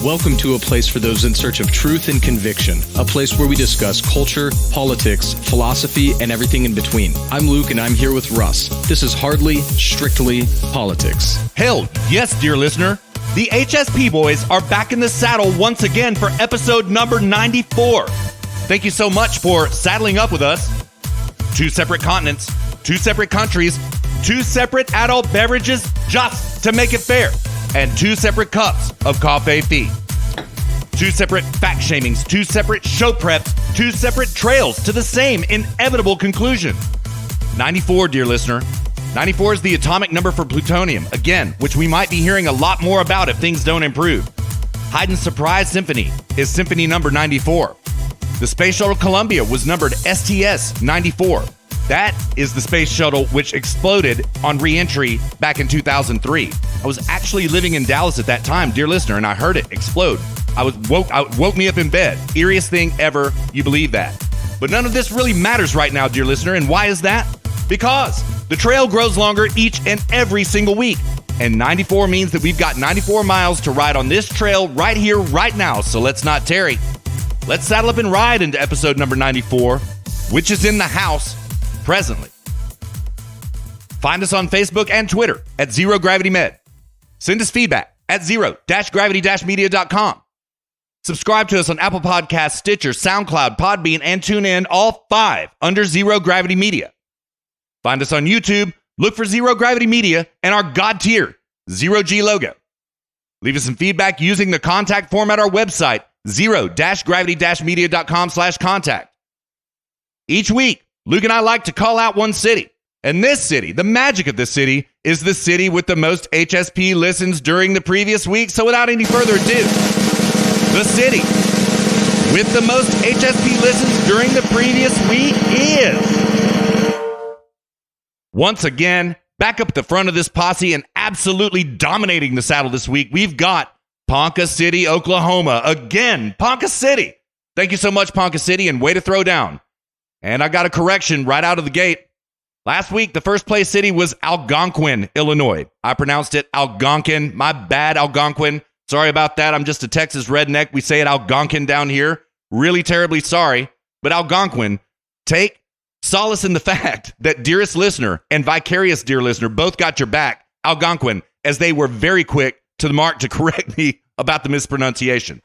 Welcome to a place for those in search of truth and conviction, a place where we discuss culture, politics, philosophy, and everything in between. I'm Luke, and I'm here with Russ. This is Hardly Strictly Politics. Hell yes, dear listener. The HSP boys are back in the saddle once again for episode number 94. Thank you so much for saddling up with us. 2 separate continents, 2 separate countries, 2 separate adult beverages just to make it fair, and 2 separate cups of coffee. 2 separate fact shamings, 2 separate show preps, 2 separate trails to the same inevitable conclusion. 94, dear listener. 94 is the atomic number for plutonium, again, which we might be hearing a lot more about if things don't improve. Haydn's Surprise Symphony is symphony number 94. The Space Shuttle Columbia was numbered STS-94. That is the space shuttle which exploded on re-entry back in 2003. I was actually living in Dallas at that time, dear listener, and I heard it explode. It woke me up in bed. Eeriest thing ever. You believe that. But none of this really matters right now, dear listener. And why is that? Because the trail grows longer each and every single week. And 94 means that we've got 94 miles to ride on this trail right here, right now. So let's not tarry. Let's saddle up and ride into episode number 94, which is in the house presently. Find us on Facebook and Twitter at Zero Gravity Med. Send us feedback at zero-gravity-media.com. Subscribe to us on Apple Podcasts, Stitcher, SoundCloud, Podbean, and TuneIn, all 5 under Zero Gravity Media. Find us on YouTube, look for Zero Gravity Media and our God tier, Zero G logo. Leave us some feedback using the contact form at our website, zero-gravity-media.com/contact. Each week, Luke and I like to call out one city. And this city, the magic of this city, is the city with the most HSP listens during the previous week. So without any further ado, the city with the most HSP listens during the previous week is, once again, back up at the front of this posse and absolutely dominating the saddle this week, we've got Ponca City, Oklahoma. Again, Ponca City. Thank you so much, Ponca City, and way to throw down. And I got a correction right out of the gate. Last week, the first place city was Algonquin, Illinois. I pronounced it Algonquin. My bad, Algonquin. Sorry about that. I'm just a Texas redneck. We say it Algonquin down here. Really terribly sorry. But Algonquin, take solace in the fact that dearest listener and vicarious dear listener both got your back, Algonquin, as they were very quick to the mark to correct me about the mispronunciation.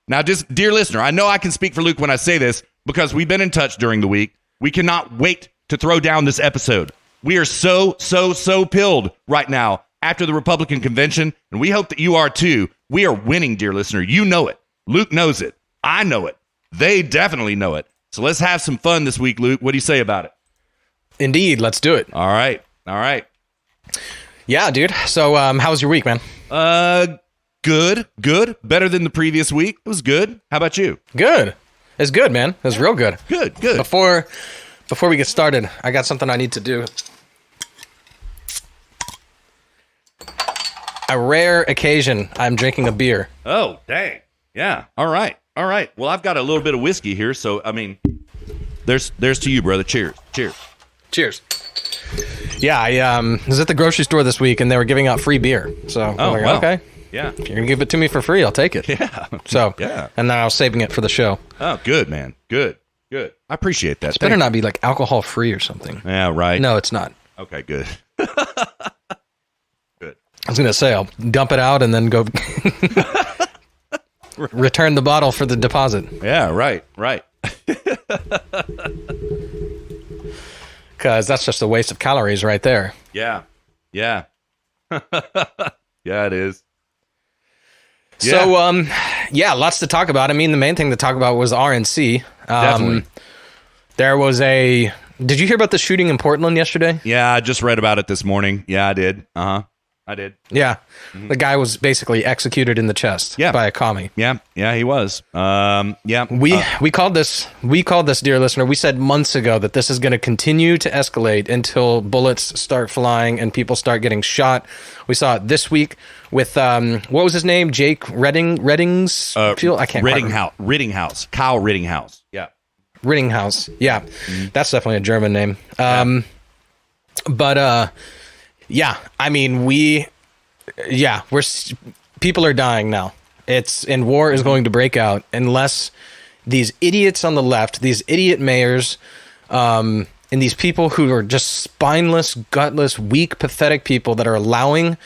Now, just dear listener, I know I can speak for Luke when I say this because we've been in touch during the week. We cannot wait to throw down this episode. We are so pilled right now after the Republican convention, and we hope that you are too. We are winning, dear listener. You know it. Luke knows it. I know it. They definitely know it. So let's have some fun this week, Luke. What do you say about it? Indeed. Let's do it. All right. Yeah, dude. So how was your week, man? Good. Better than the previous week. It was good. How about you? Good. It's good, man. It's real good. Good. Before we get started, I got something I need to do. A rare occasion, I'm drinking a beer. Oh, dang. Yeah. All right. Well, I've got a little bit of whiskey here, so, I mean, there's to you, brother. Cheers. Cheers. Yeah, I was at the grocery store this week, and they were giving out free beer. So I'm like, wow. Okay. Yeah. If you're going to give it to me for free, I'll take it. Yeah. So, yeah. And then I was saving it for the show. Oh, good, man. Good. I appreciate that. It better not be like alcohol free or something. Yeah, right. No, it's not. Okay, good. Good. I was going to say, I'll dump it out and then go return the bottle for the deposit. Yeah, right. Because that's just a waste of calories right there. Yeah. Yeah, it is. So, lots to talk about. I mean, the main thing to talk about was RNC. Definitely. There was did you hear about the shooting in Portland yesterday? Yeah, I just read about it this morning. Yeah, I did. I did. Yeah. Mm-hmm. The guy was basically executed in the chest by a commie. Yeah, he was. Yeah. We called this, dear listener, we said months ago that this is going to continue to escalate until bullets start flying and people start getting shot. We saw it this week with, what was his name? Jake Redding's? I can't remember. Rittinghouse. Kyle Rittinghouse. Yeah. Rittinghouse. Yeah. Mm-hmm. That's definitely a German name. Yeah, I mean, people are dying now. War is going to break out unless these idiots on the left, these idiot mayors, and these people who are just spineless, gutless, weak, pathetic people that are allowing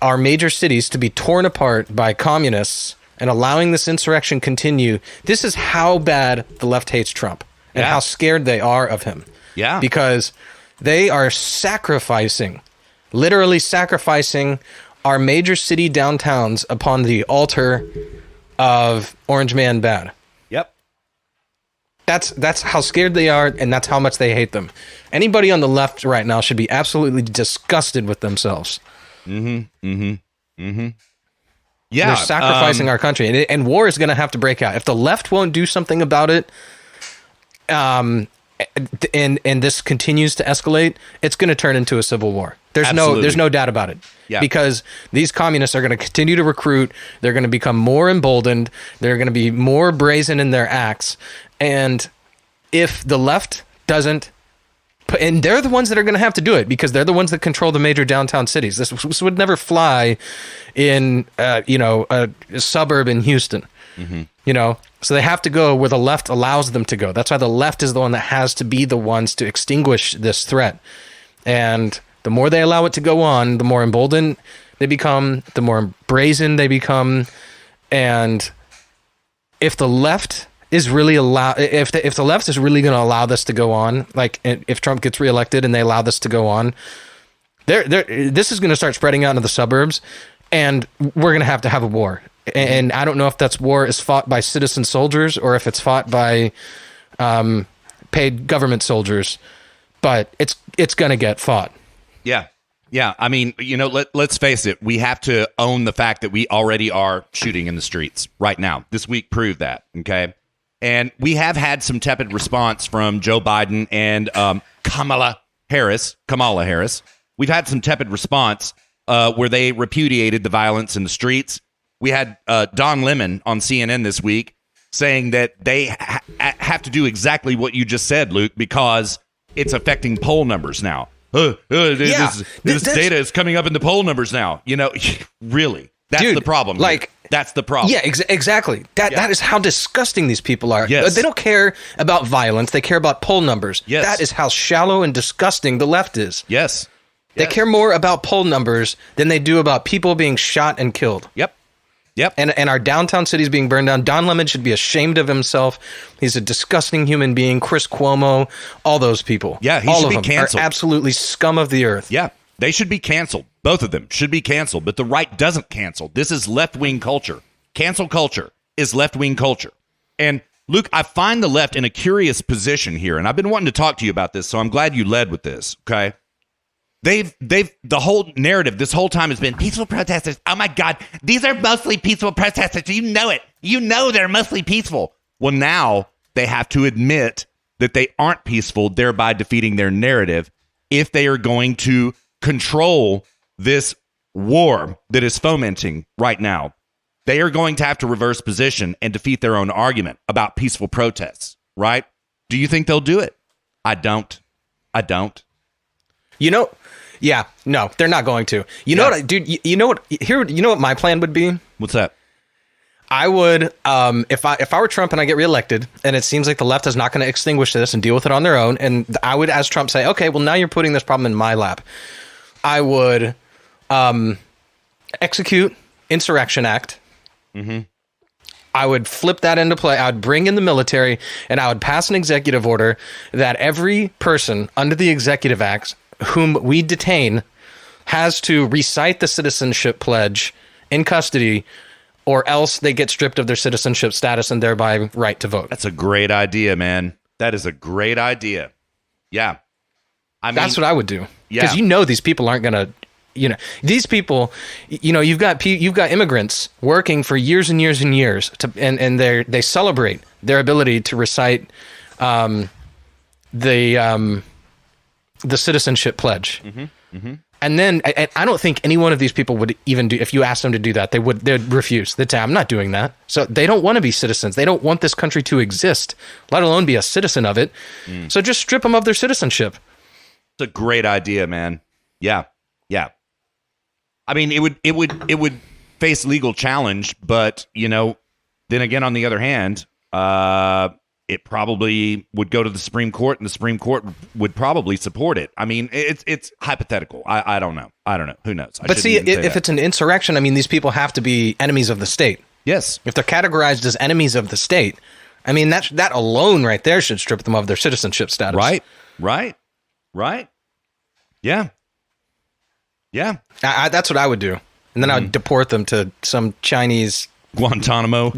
our major cities to be torn apart by communists and allowing this insurrection continue. This is how bad the left hates Trump and how scared they are of him. Yeah. Because they are literally sacrificing our major city downtowns upon the altar of Orange Man bad. Yep. That's how scared they are, and that's how much they hate them. Anybody on the left right now should be absolutely disgusted with themselves. Yeah. They're sacrificing our country, and war is going to have to break out. If the left won't do something about it, and this continues to escalate, it's going to turn into a civil war. There's no doubt about it. Yeah. Because these communists are going to continue to recruit. They're going to become more emboldened. They're going to be more brazen in their acts. And if the left doesn't, and they're the ones that are going to have to do it because they're the ones that control the major downtown cities. This would never fly in, a suburb in Houston. So they have to go where the left allows them to go. That's why the left is the one that has to be the ones to extinguish this threat. And the more they allow it to go on, the more emboldened they become, the more brazen they become. And if the left is really if the left is really going to allow this to go on, like if Trump gets reelected and they allow this to go on, this is going to start spreading out into the suburbs, and we're going to have a war. And I don't know if that's war is fought by citizen soldiers or if it's fought by paid government soldiers, but it's going to get fought. Yeah. Yeah. I mean, let's face it. We have to own the fact that we already are shooting in the streets right now. This week proved that. Okay. And we have had some tepid response from Joe Biden and Kamala Harris. We've had some tepid response where they repudiated the violence in the streets. We had Don Lemon on CNN this week saying that they have to do exactly what you just said, Luke, because it's affecting poll numbers now. This data is coming up in the poll numbers now. Really, that's the problem. That's the problem. Yeah, exactly. That is how disgusting these people are. Yes. They don't care about violence. They care about poll numbers. Yes. That is how shallow and disgusting the left is. Yes. They care more about poll numbers than they do about people being shot and killed. Yep. And our downtown cities being burned down. Don Lemon should be ashamed of himself. He's a disgusting human being. Chris Cuomo, all those people. Yeah, he all should of be them canceled. are absolutely scum of the earth. Yeah, they should be canceled. Both of them should be canceled, but the right doesn't cancel. This is left-wing culture. Cancel culture is left-wing culture. And Luke, I find the left in a curious position here, and I've been wanting to talk to you about this, so I'm glad you led with this, okay? The whole narrative this whole time has been peaceful protesters. Oh my God, these are mostly peaceful protesters. You know it. You know they're mostly peaceful. Well, now they have to admit that they aren't peaceful, thereby defeating their narrative if they are going to control this war that is fomenting right now. They are going to have to reverse position and defeat their own argument about peaceful protests, right? Do you think they'll do it? I don't. Yeah, no, they're not going to. You know what, dude? You know what my plan would be? What's that? I would, if I were Trump and I get reelected, and it seems like the left is not going to extinguish this and deal with it on their own, and I would, as Trump, say, okay, well, now you're putting this problem in my lap. I would execute Insurrection Act. Mm-hmm. I would flip that into play. I would bring in the military, and I would pass an executive order that every person under the Executive Acts whom we detain has to recite the citizenship pledge in custody, or else they get stripped of their citizenship status and thereby right to vote. That's a great idea, man. That is a great idea. Yeah. That's what I would do. Yeah. Because these people aren't going to, these people, you've got immigrants working for years and years and years and they celebrate their ability to recite the citizenship pledge. Mm-hmm, mm-hmm. And then I don't think any one of these people would even do, if you asked them to do that, they'd refuse. They'd say, I'm not doing that. So they don't want to be citizens. They don't want this country to exist, let alone be a citizen of it. So just strip them of their citizenship. It's a great idea, man. Yeah. Yeah. I mean, it would face legal challenge, but then again, on the other hand, it probably would go to the Supreme Court, and the Supreme Court would probably support it. I mean, it's hypothetical. I don't know. Who knows? But see, if it's an insurrection, I mean, these people have to be enemies of the state. Yes. If they're categorized as enemies of the state, I mean, that alone right there should strip them of their citizenship status. Right. Yeah. That's what I would do. And then I would deport them to some Chinese... Guantanamo.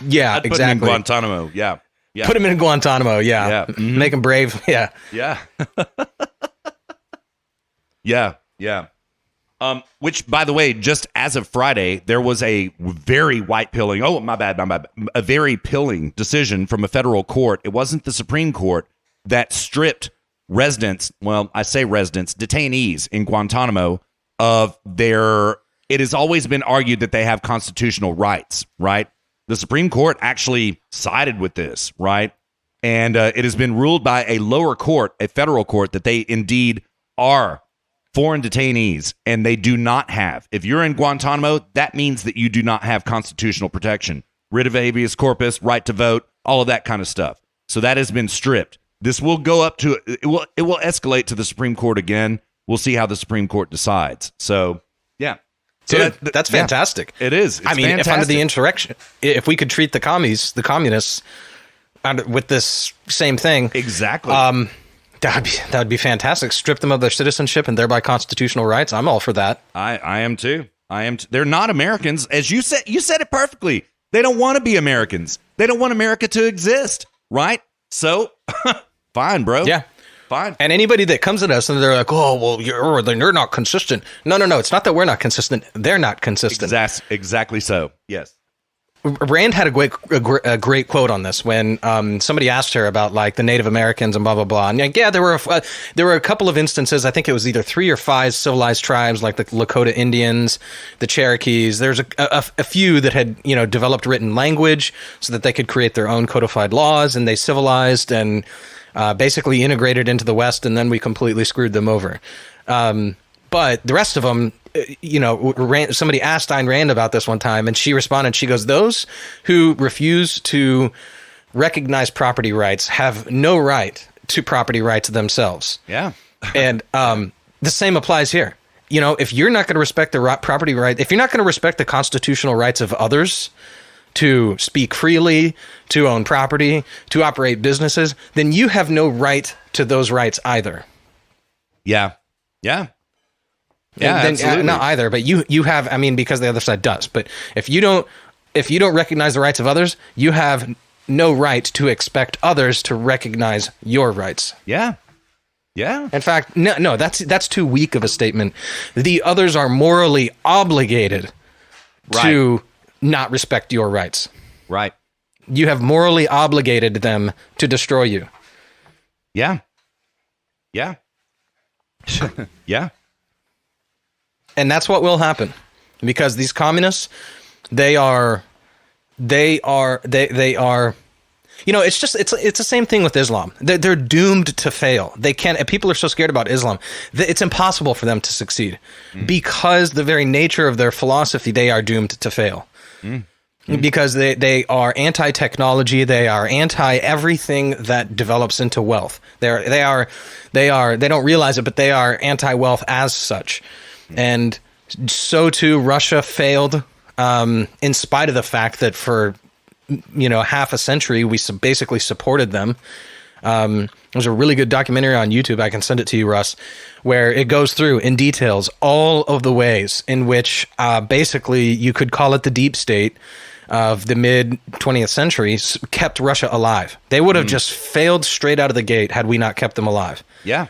Yeah, I'd exactly. Put them in Guantanamo. Yeah. Put them in Guantanamo. Yeah. Mm-hmm. Make them brave. Yeah. Yeah. Which, by the way, just as of Friday, there was a very white-pilling, a very pilling decision from a federal court. It wasn't the Supreme Court that stripped detainees in Guantanamo of their... It has always been argued that they have constitutional rights, right? The Supreme Court actually sided with this, right? And it has been ruled by a lower court, a federal court, that they indeed are foreign detainees, and they do not have. If you're in Guantanamo, that means that you do not have constitutional protection. Writ of habeas corpus, right to vote, all of that kind of stuff. So that has been stripped. This will go up to, it will escalate to the Supreme Court again. We'll see how the Supreme Court decides. So, yeah. Dude, that's fantastic. It is. It's fantastic. If under the insurrection, if we could treat the communists with this same thing, exactly, that would be fantastic. Strip them of their citizenship and thereby constitutional rights. I'm all for that. I am too. They're not Americans, as you said. You said it perfectly. They don't want to be Americans. They don't want America to exist, right? So, fine, bro. Yeah. Fine. And anybody that comes at us and they're like, oh, well, you're not consistent. No. It's not that we're not consistent. They're not consistent. Exactly so. Yes. Rand had a great quote on this when somebody asked her about like the Native Americans and blah, blah, blah. And yeah, there were a couple of instances. I think it was either 3 or 5 civilized tribes like the Lakota Indians, the Cherokees. There's a few that had, developed written language so that they could create their own codified laws, and they civilized and basically integrated into the West, and then we completely screwed them over. But the rest of them, somebody asked Ayn Rand about this one time, and she responded, she goes, those who refuse to recognize property rights have no right to property rights themselves. Yeah. And the same applies here. If you're not going to respect the property right, if you're not going to respect the constitutional rights of others to speak freely, to own property, to operate businesses, then you have no right to those rights either. Yeah. Absolutely. Not either, but you have, because the other side does. But if you don't recognize the rights of others, you have no right to expect others to recognize your rights. Yeah. In fact, no, that's too weak of a statement. The others are morally obligated to not respect your rights. Right. You have morally obligated them to destroy you. Yeah. And that's what will happen, because these communists, they are, it's the same thing with Islam. They're doomed to fail. They can't, people are so scared about Islam. It's impossible for them to succeed because the very nature of their philosophy, they are doomed to fail. Because they are anti-technology, they are anti-everything that develops into wealth. They don't realize it, but they are anti-wealth as such. And so too, Russia failed in spite of the fact that for half a century we basically supported them. There's a really good documentary on YouTube. I can send it to you, Russ, where it goes through in details all of the ways in which basically you could call it the deep state of the mid 20th century kept Russia alive. They would have just failed straight out of the gate had we not kept them alive. Yeah.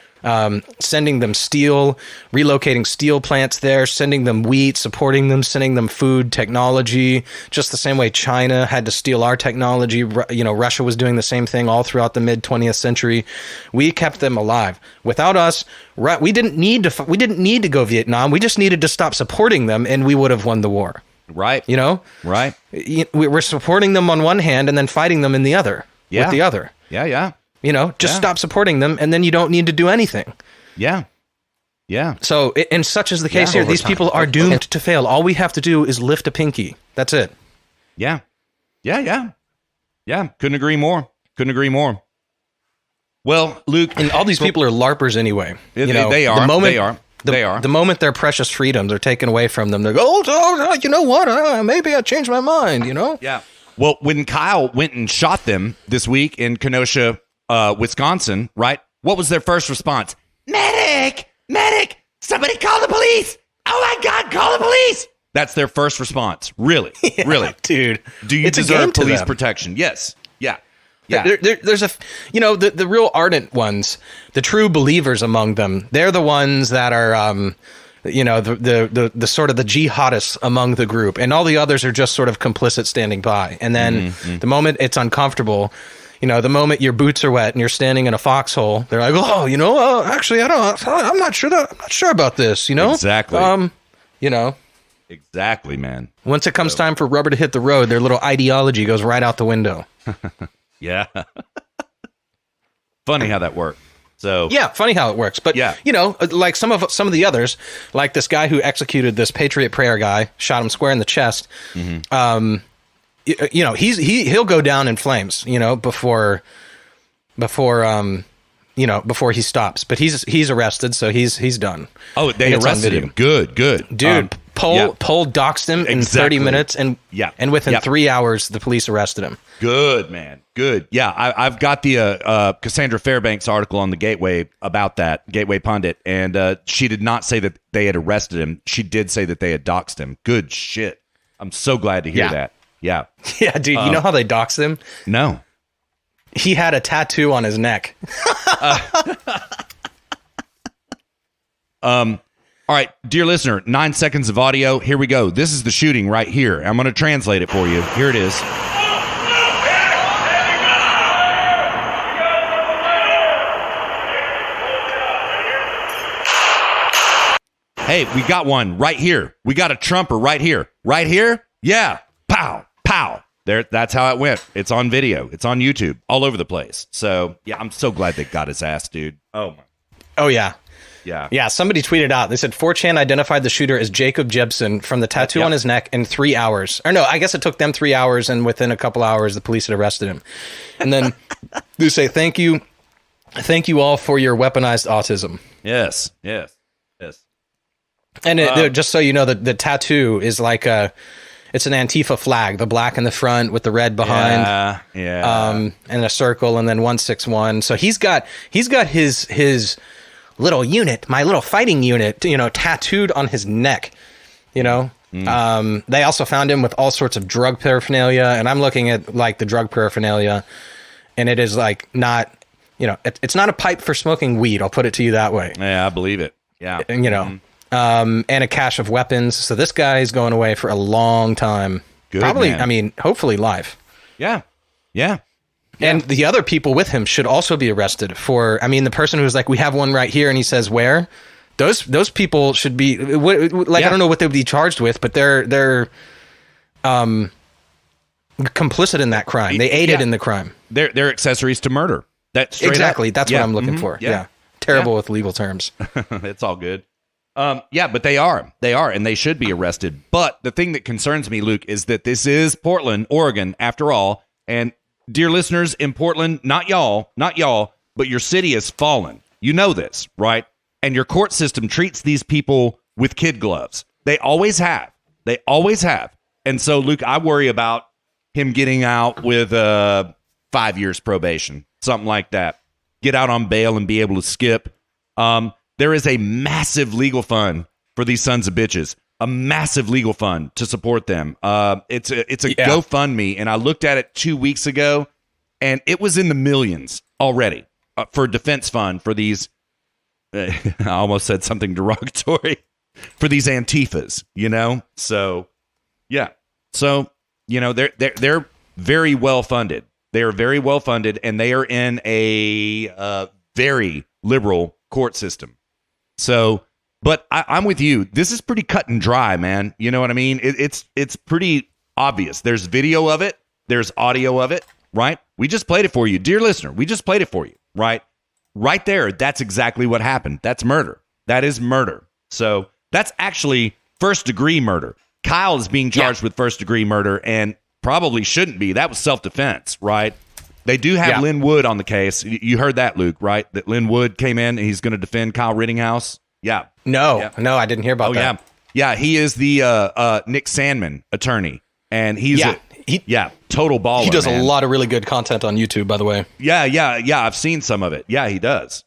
Sending them steel, relocating steel plants there, sending them wheat, supporting them, sending them food, technology, just the same way China had to steal our technology. Russia was doing the same thing all throughout the mid 20th century. We kept them alive. Without us, we didn't need to go Vietnam. We just needed to stop supporting them, and we would have won the war. Right. Right. We're supporting them on one hand and then fighting them in the other. Yeah. With the other. Yeah. Stop supporting them, and then you don't need to do anything. Yeah. Yeah. So, and such is the case here. These people are doomed to fail. All we have to do is lift a pinky. That's it. Yeah. Yeah. Couldn't agree more. Well, Luke, And all these people are LARPers anyway. they are. They are. The moment their precious freedoms are taken away from them, they go, oh, you know what? Maybe I changed my mind, Yeah. Well, when Kyle went and shot them this week in Kenosha, Wisconsin, right? What was their first response? Medic! Somebody call the police! Oh my God, call the police! That's their first response. Really? Really? Dude. Do you it's a game deserve to police them. protection? Yes. Yeah. There's the real ardent ones, the true believers among them. They're the ones that are, the sort of the jihadists among the group, and all the others are just sort of complicit standing by. And then the moment it's uncomfortable, the moment your boots are wet and you're standing in a foxhole, they're like, oh, actually, I'm not sure about this, Exactly. Exactly, man. Once it comes time for rubber to hit the road, their little ideology goes right out the window. Yeah. Funny how that worked. So yeah, funny how it works. But yeah. Like some of the others, like this guy who executed this Patriot Prayer guy, shot him square in the chest. He'll go down in flames, before he stops. But he's arrested, so he's done. Oh, they arrested him. Good. Dude, Pole doxed him in 30 minutes, and within 3 hours, the police arrested him. Good, man. Good. Yeah, I've got the Cassandra Fairbanks article on the Gateway about that, Gateway Pundit, and she did not say that they had arrested him. She did say that they had doxed him. Good shit. I'm so glad to hear that. Yeah. Yeah, dude, you know how they doxed him? No. He had a tattoo on his neck. All right, dear listener, 9 seconds of audio. Here we go. This is the shooting right here. I'm going to translate it for you. Here it is. Hey, we got one right here. We got a Trumper right here. Right here? Yeah. Pow, pow. There. That's how it went. It's on video. It's on YouTube. All over the place. So, yeah, I'm so glad they got his ass, dude. Oh, my. Oh, yeah. Yeah. Yeah, somebody tweeted out. They said 4chan identified the shooter as Jacob Jebsen from the tattoo on his neck in 3 hours. Or no, I guess it took them 3 hours, and within a couple hours, the police had arrested him. And then they say, thank you all for your weaponized autism. Yes. And just so you know, the tattoo is like it's an Antifa flag, the black in the front with the red behind. Yeah. And a circle, and then 161. So he's got his little unit, my little fighting unit, tattooed on his neck, They also found him with all sorts of drug paraphernalia, and I'm looking at like the drug paraphernalia, and it is like not, it's not a pipe for smoking weed. I'll put it to you that way. Yeah, I believe it. Yeah. And, and a cache of weapons. So this guy is going away for a long time. Good, probably, man. hopefully live. Yeah. And the other people with him should also be arrested for, the person who's like, we have one right here, and he says, where? Those people should be, I don't know what they would be charged with, but they're complicit in that crime. They aided in the crime. They're accessories to murder. That's exactly. That's what I'm looking for. Yeah. Terrible with legal terms. It's all good. But they are, and they should be arrested. But the thing that concerns me, Luke, is that this is Portland, Oregon, after all. And dear listeners in Portland, not y'all, but your city has fallen. You know this, right? And your court system treats these people with kid gloves. They always have. And so, Luke, I worry about him getting out with 5 years probation, something like that. Get out on bail and be able to skip. There is a massive legal fund for these sons of bitches. A massive legal fund to support them. It's a GoFundMe, and I looked at it 2 weeks ago, and it was in the millions already for a defense fund for these. I almost said something derogatory for these Antifas, So, yeah. So, they're very well funded. They are very well funded, and they are in a very liberal court system. So. But I'm with you. This is pretty cut and dry, man. You know what I mean? It's pretty obvious. There's video of it. There's audio of it, right? We just played it for you. Dear listener, we just played it for you, right? Right there, that's exactly what happened. That's murder. That is murder. So that's actually first-degree murder. Kyle is being charged with first-degree murder and probably shouldn't be. That was self-defense, right? They do have Lynn Wood on the case. You heard that, Luke, right? That Lynn Wood came in and he's going to defend Kyle Rittinghouse. Yeah. No, I didn't hear about that. Yeah, he is the Nick Sandman attorney, and he's total baller. He does a lot of really good content on YouTube, by the way. Yeah. I've seen some of it. Yeah, he does.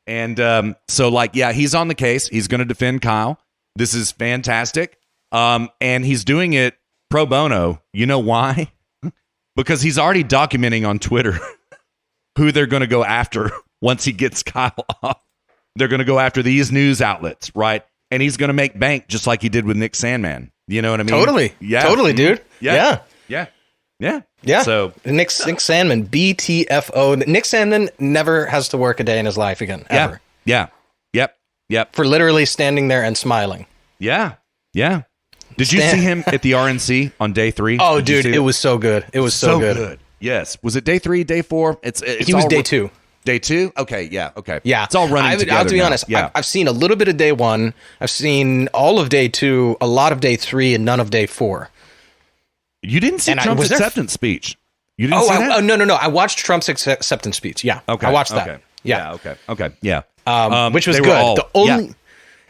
And he's on the case. He's going to defend Kyle. This is fantastic. And he's doing it pro bono. You know why? Because he's already documenting on Twitter who they're going to go after once he gets Kyle off. They're going to go after these news outlets, right? And he's going to make bank just like he did with Nick Sandman. You know what I mean? Totally. Yeah. Totally, dude. Yeah. So Nick Sandman, BTFO. Nick Sandman never has to work a day in his life again, ever. Yeah. Yep. For literally standing there and smiling. Yeah. Did you see him at the RNC on day 3? Oh, dude, it was so good. It was so good. Yes. Was it day 3, day 4? He was day 2. Day 2? Okay, yeah, okay. Yeah. It's all running together. I'll be honest. Yeah. I've seen a little bit of day 1. I've seen all of day 2, a lot of day 3, and none of day 4. You didn't see Trump's acceptance speech? You didn't see that? No. I watched Trump's acceptance speech. Yeah. Okay. I watched that. Okay. Yeah. Okay. Yeah. Which was good.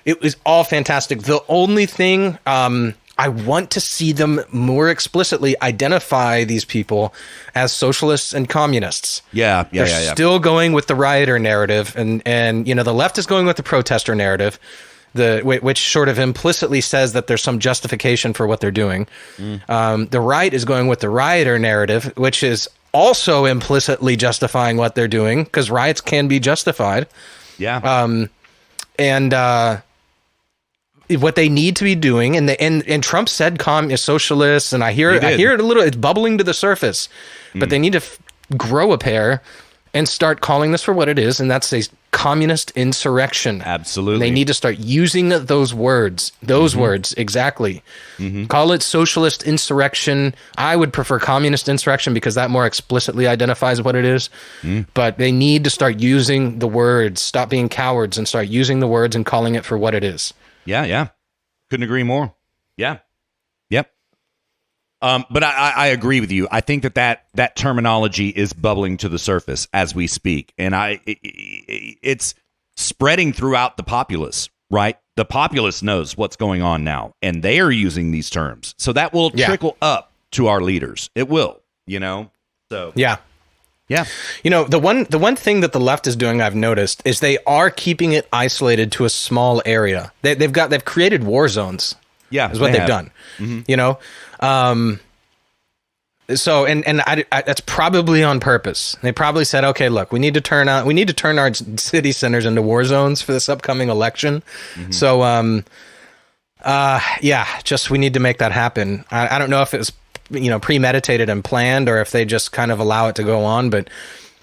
It was all fantastic. The only thing I want to see them more explicitly identify these people as socialists and communists. Yeah. They're still going with the rioter narrative, and the left is going with the protester narrative, which sort of implicitly says that there's some justification for what they're doing. The right is going with the rioter narrative, which is also implicitly justifying what they're doing, because riots can be justified. Yeah. What they need to be doing, and Trump said communist socialists, and I hear it a little. It's bubbling to the surface, but they need to grow a pair and start calling this for what it is, and that's a communist insurrection. Absolutely, and they need to start using those words. Those words exactly. Call it socialist insurrection. I would prefer communist insurrection because that more explicitly identifies what it is. But they need to start using the words. Stop being cowards and start using the words and calling it for what it is. Yeah. Couldn't agree more. Yeah. Yep. But I agree with you. I think that terminology is bubbling to the surface as we speak. And it's spreading throughout the populace, right? The populace knows what's going on now, and they are using these terms. So that will trickle up to our leaders. It will, So yeah. Yeah. The one thing that the left is doing, I've noticed, is they are keeping it isolated to a small area. They've created war zones. Yeah, is what they've done. So that's probably on purpose. They probably said, okay, look, we need to turn our city centers into war zones for this upcoming election. So we need to make that happen. I don't know if it was premeditated and planned, or if they just kind of allow it to go on. But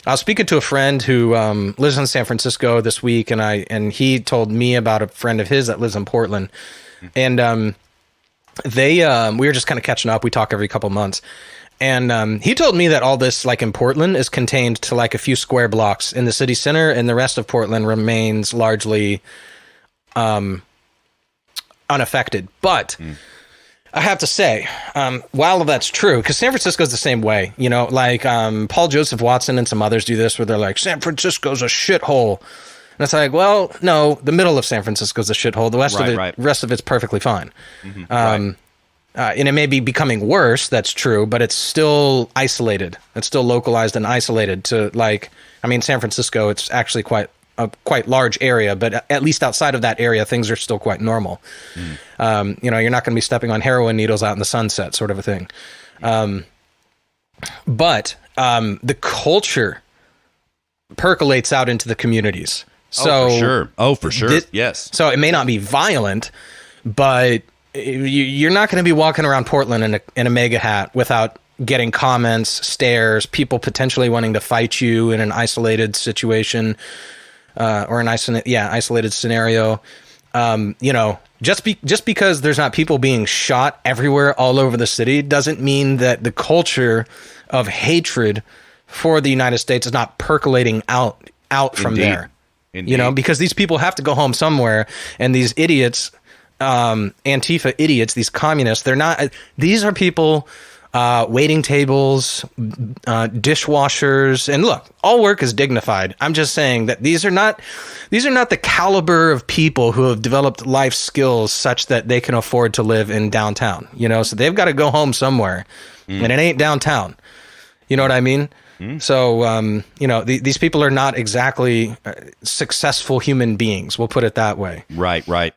I was speaking to a friend who lives in San Francisco this week, and he told me about a friend of his that lives in Portland, and we were just kind of catching up. We talk every couple months, and he told me that all this, like in Portland, is contained to like a few square blocks in the city center, and the rest of Portland remains largely unaffected. But I have to say, while that's true, because San Francisco's the same way, Paul Joseph Watson and some others do this, where they're like, San Francisco's a shithole. And it's like, well, no, the middle of San Francisco's a shithole. The rest of it's perfectly fine. And it may be becoming worse, that's true, but it's still isolated. It's still localized and isolated to San Francisco, it's actually a quite large area, but at least outside of that area, things are still quite normal. You're not going to be stepping on heroin needles out in the sunset, sort of a thing. But the culture percolates out into the communities. So, for sure. Yes. So it may not be violent, but you're not going to be walking around Portland in a mega hat without getting comments, stares, people potentially wanting to fight you in an isolated situation. Or an isolated scenario. Just because there's not people being shot everywhere all over the city doesn't mean that the culture of hatred for the United States is not percolating out from there. Indeed. Because these people have to go home somewhere, and these idiots, Antifa idiots, these communists, these are people waiting tables, dishwashers, and look, all work is dignified. I'm just saying that these are not the caliber of people who have developed life skills such that they can afford to live in downtown, so they've got to go home somewhere, and it ain't downtown. You know what I mean? So, these people are not exactly successful human beings. We'll put it that way. Right.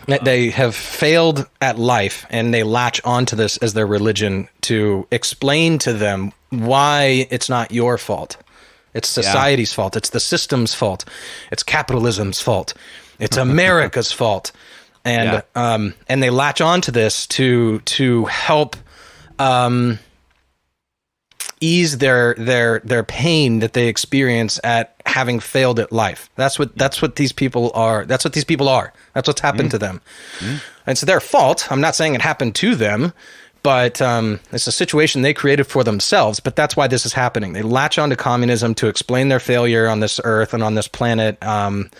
They have failed at life, and they latch onto this as their religion to explain to them why it's not your fault. It's society's fault. It's the system's fault. It's capitalism's fault. It's America's fault. And they latch onto this to help ease their pain that they experience at having failed at life. That's what these people are. That's what these people are. That's what's happened to them. And it's their fault. I'm not saying it happened to them, but it's a situation they created for themselves. But that's why this is happening. They latch onto communism to explain their failure on this earth and on this planet. And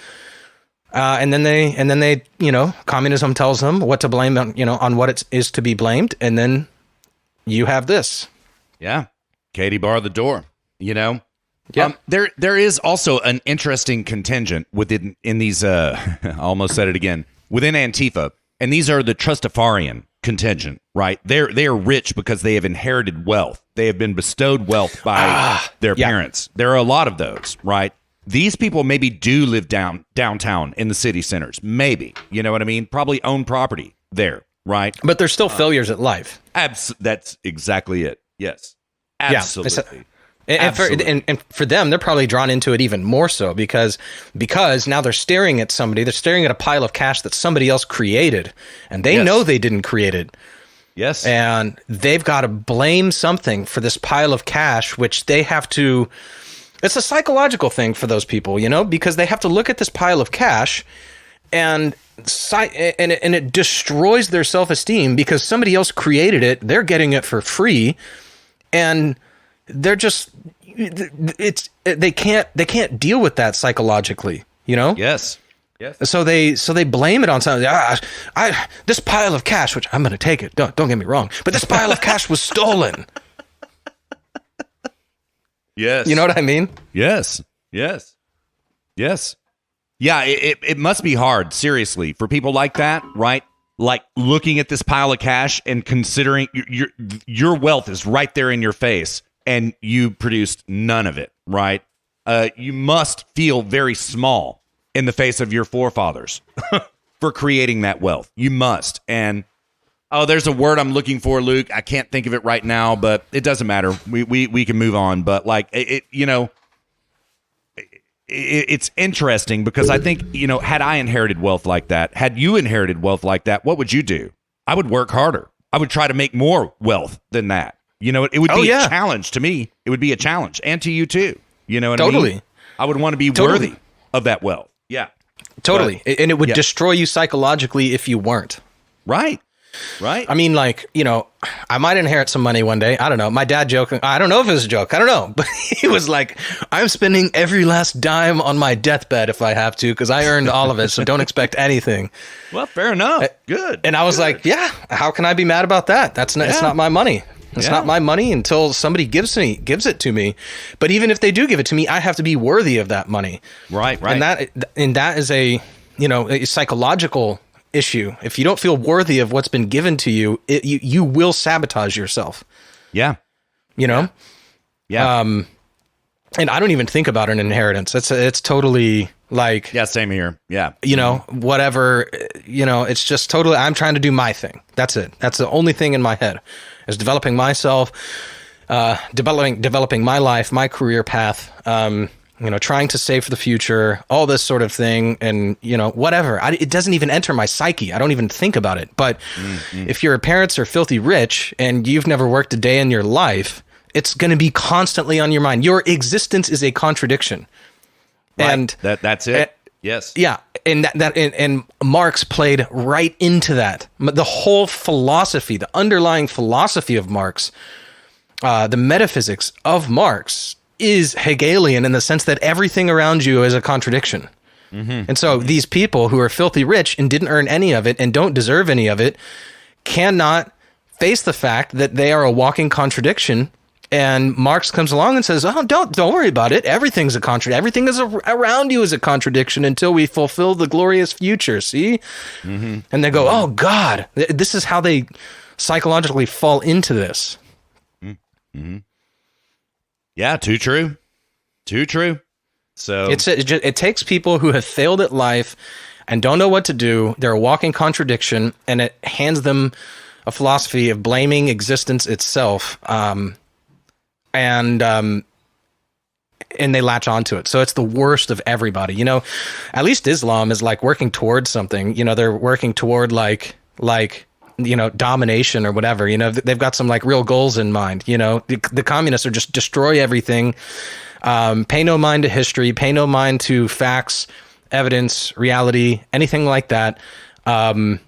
then they, communism tells them what to blame on what it is to be blamed. And then you have this. Yeah. Katie bar the door, Yeah. There is also an interesting contingent within these, I almost said it again, within Antifa, and these are the Trustafarian contingent, right? They are rich because they have inherited wealth. They have been bestowed wealth by their parents. There are a lot of those, right? These people maybe do live downtown in the city centers. Maybe, you know what I mean? Probably own property there, right? But they're still failures at life. That's exactly it. Yes. Absolutely. And for them, they're probably drawn into it even more so because now they're staring at somebody. They're staring at a pile of cash that somebody else created, and they know they didn't create it. Yes. And they've got to blame something for this pile of cash, which they have to. It's a psychological thing for those people, because they have to look at this pile of cash, and it destroys their self-esteem because somebody else created it. They're getting it for free. And they're just they can't deal with that psychologically, Yes. So they blame it on something. This pile of cash, which I'm going to take it. Don't get me wrong, but this pile of cash was stolen. Yes. You know what I mean? Yes. Yeah. It must be hard, seriously, for people like that, right? Like looking at this pile of cash and considering your wealth is right there in your face and you produced none of it, right? You must feel very small in the face of your forefathers for creating that wealth. You must. And there's a word I'm looking for, Luke. I can't think of it right now, but it doesn't matter. We can move on. But like it's interesting because I think, had I inherited wealth like that, had you inherited wealth like that, what would you do? I would work harder. I would try to make more wealth than that. It would be a challenge to me. It would be a challenge, and to you too. You know what I mean? I would want to be worthy of that wealth. Yeah. Totally. And it would destroy you psychologically if you weren't. Right. I mean, I might inherit some money one day. I don't know. My dad joking. I don't know if it was a joke. I don't know. But he was like, I'm spending every last dime on my deathbed if I have to, because I earned all of it. So don't expect anything. Well, fair enough. Good. And I was like, how can I be mad about that? It's not my money. It's not my money until somebody gives it to me. But even if they do give it to me, I have to be worthy of that money. Right. And that is a psychological issue. If you don't feel worthy of what's been given to you, you will sabotage yourself. Yeah. Yeah. And I don't even think about an inheritance. It's totally like, same here. Yeah. Whatever, it's just totally, I'm trying to do my thing. That's it. That's the only thing in my head is developing myself, developing my life, my career path, trying to save for the future, all this sort of thing. And, whatever, it doesn't even enter my psyche. I don't even think about it. But if your parents are filthy rich and you've never worked a day in your life, it's going to be constantly on your mind. Your existence is a contradiction. Right. And that's it. Yes. Yeah. And Marx played right into that. The whole philosophy, the underlying philosophy of Marx, the metaphysics of Marx is Hegelian in the sense that everything around you is a contradiction. And so these people who are filthy rich and didn't earn any of it and don't deserve any of it cannot face the fact that they are a walking contradiction. And Marx comes along and says, "Oh, don't worry about it. Everything's a contradiction. Everything is around you is a contradiction until we fulfill the glorious future." See, and they go, "Oh God, this is how they psychologically fall into this." Yeah, too true. Too true. So It takes people who have failed at life and don't know what to do. They're a walking contradiction, and it hands them a philosophy of blaming existence itself, and they latch onto it. So it's the worst of everybody. You know, at least Islam is like working towards something. You know, they're working toward like you know, domination or whatever. You know, they've got some like real goals in mind. You know, the communists are just destroy everything. Pay no mind to history, pay no mind to facts, evidence, reality, anything like that. And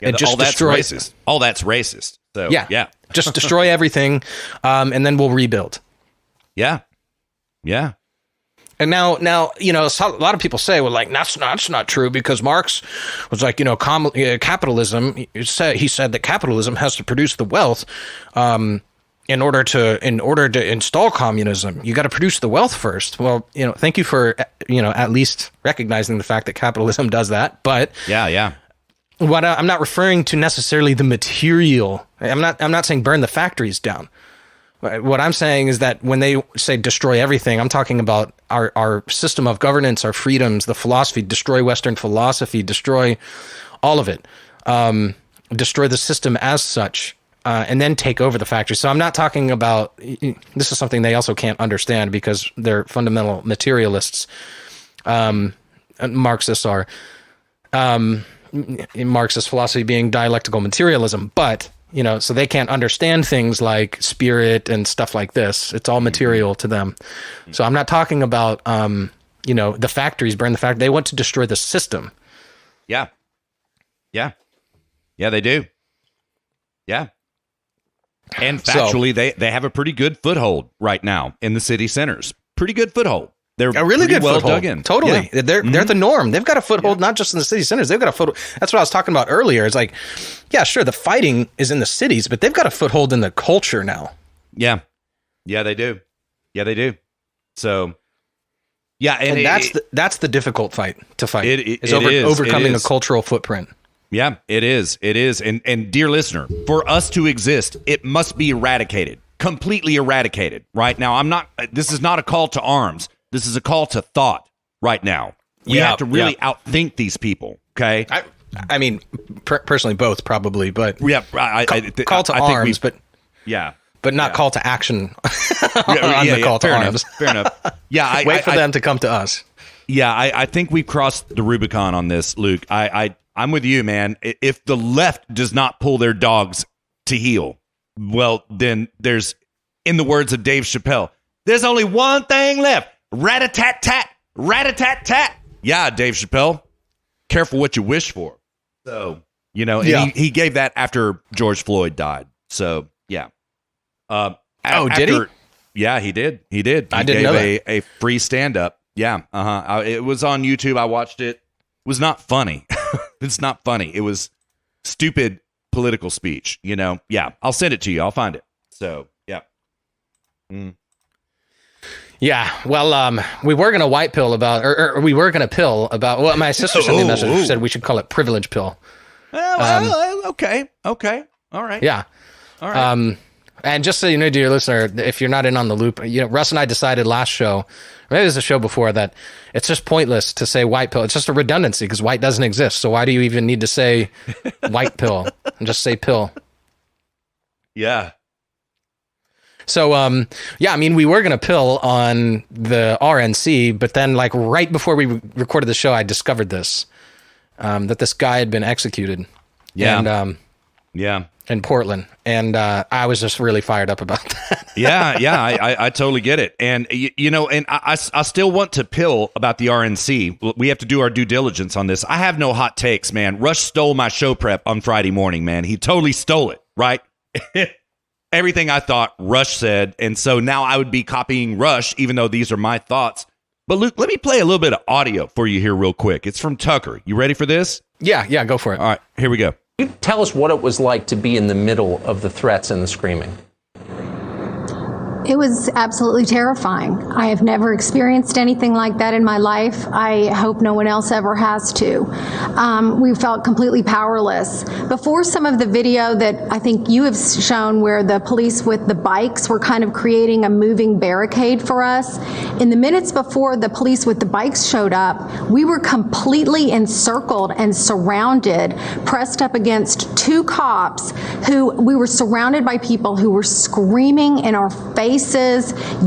just destroy racist. All that's racist. So yeah. Just destroy everything, and then we'll rebuild. Yeah. And now, you know, a lot of people say, well, like, that's not true because Marx was like, you know, capitalism. He said that capitalism has to produce the wealth. In order to install communism, you got to produce the wealth first. Well, you know, thank you for, you know, at least recognizing the fact that capitalism does that. But yeah. What I'm not referring to necessarily the material. I'm not saying burn the factories down. What I'm saying is that when they say destroy everything, I'm talking about our system of governance, our freedoms, the philosophy, destroy Western philosophy, destroy all of it, destroy the system as such. And then take over the factory. So I'm not talking about, this is something they also can't understand because they're fundamental materialists. Marxists are. Marxist philosophy being dialectical materialism. But, you know, so they can't understand things like spirit and stuff like this. It's all material to them. So I'm not talking about, you know, the factories, burn the factory. They want to destroy the system. Yeah, they do. Yeah. And factually, they have a pretty good foothold right now in the city centers. Pretty good foothold. They're a really good foothold. Dug in. Totally. Yeah. They're the norm. They've got a foothold, not just in the city centers. They've got a foothold. That's what I was talking about earlier. It's like, yeah, sure, the fighting is in the cities, but they've got a foothold in the culture now. Yeah, they do. So, yeah, and that's the difficult fight to fight. It overcoming a cultural footprint. Yeah, it is. And dear listener, for us to exist, it must be eradicated, completely eradicated. Right now, this is not a call to arms. This is a call to thought right now. We have to really outthink these people. Okay. I mean, personally, both probably, but call to arms, but not call to action on the call to arms. Fair enough. Yeah. Wait for them to come to us. Yeah. I think we've crossed the Rubicon on this, Luke. I'm with you, man. If the left does not pull their dogs to heel, well, then there's, in the words of Dave Chappelle, there's only one thing left. Rat-a-tat-tat. Rat-a-tat-tat. Yeah, Dave Chappelle. Careful what you wish for. So, you know, and he gave that after George Floyd died. So, yeah. Did he? Yeah, he did. He didn't know that. A free stand-up. Yeah. It was on YouTube. I watched it. It was not funny. It's not funny. It was stupid political speech, you know? Yeah. I'll send it to you. I'll find it. So, yeah. Yeah. Well, we were going to white pill about, or we were going to pill about, well, my sister sent me a message, said we should call it privilege pill. Okay. All right. Yeah. All right. And just so you know, dear listener, if you're not in on the loop, you know, Russ and I decided last show, maybe it was a show before, that it's just pointless to say white pill. It's just a redundancy because white doesn't exist. So why do you even need to say white pill and just say pill? Yeah. So, I mean, we were going to pill on the RNC, but then like right before we recorded the show, I discovered this, that this guy had been executed. Yeah. And, in Portland. And I was just really fired up about that. Yeah, I totally get it. And, you know, and I still want to pill about the RNC. We have to do our due diligence on this. I have no hot takes, man. Rush stole my show prep on Friday morning, man. He totally stole it, right? everything I thought Rush said. And so now I would be copying Rush, even though these are my thoughts. But Luke, let me play a little bit of audio for you here real quick. It's from Tucker. You ready for this? Yeah, go for it. All right, here we go. You tell us what it was like to be in the middle of the threats and the screaming. It was absolutely terrifying. I have never experienced anything like that in my life. I hope no one else ever has to. We felt completely powerless. Before some of the video that I think you have shown where the police with the bikes were kind of creating a moving barricade for us, in the minutes before the police with the bikes showed up, we were completely encircled and surrounded, pressed up against two cops who we were surrounded by people who were screaming in our faces,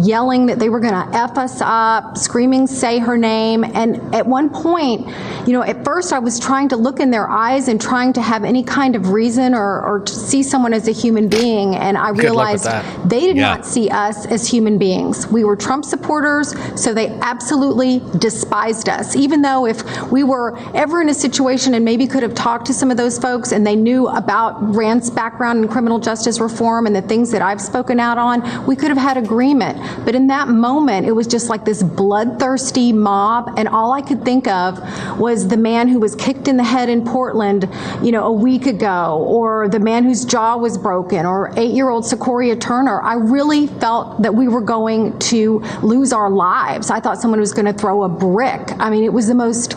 yelling that they were going to F us up, screaming, say her name. And at one point, at first I was trying to look in their eyes and trying to have any kind of reason or to see someone as a human being. And I realized they did not see us as human beings. We were Trump supporters, so they absolutely despised us. Even though if we were ever in a situation and maybe could have talked to some of those folks and they knew about Rand's background in criminal justice reform and the things that I've spoken out on, we could have had agreement. But in that moment, it was just like this bloodthirsty mob, and all I could think of was the man who was kicked in the head in Portland, a week ago, or the man whose jaw was broken, or 8-year-old Sequoia Turner. I really felt that we were going to lose our lives. I thought someone was going to throw a brick. I mean, it was the most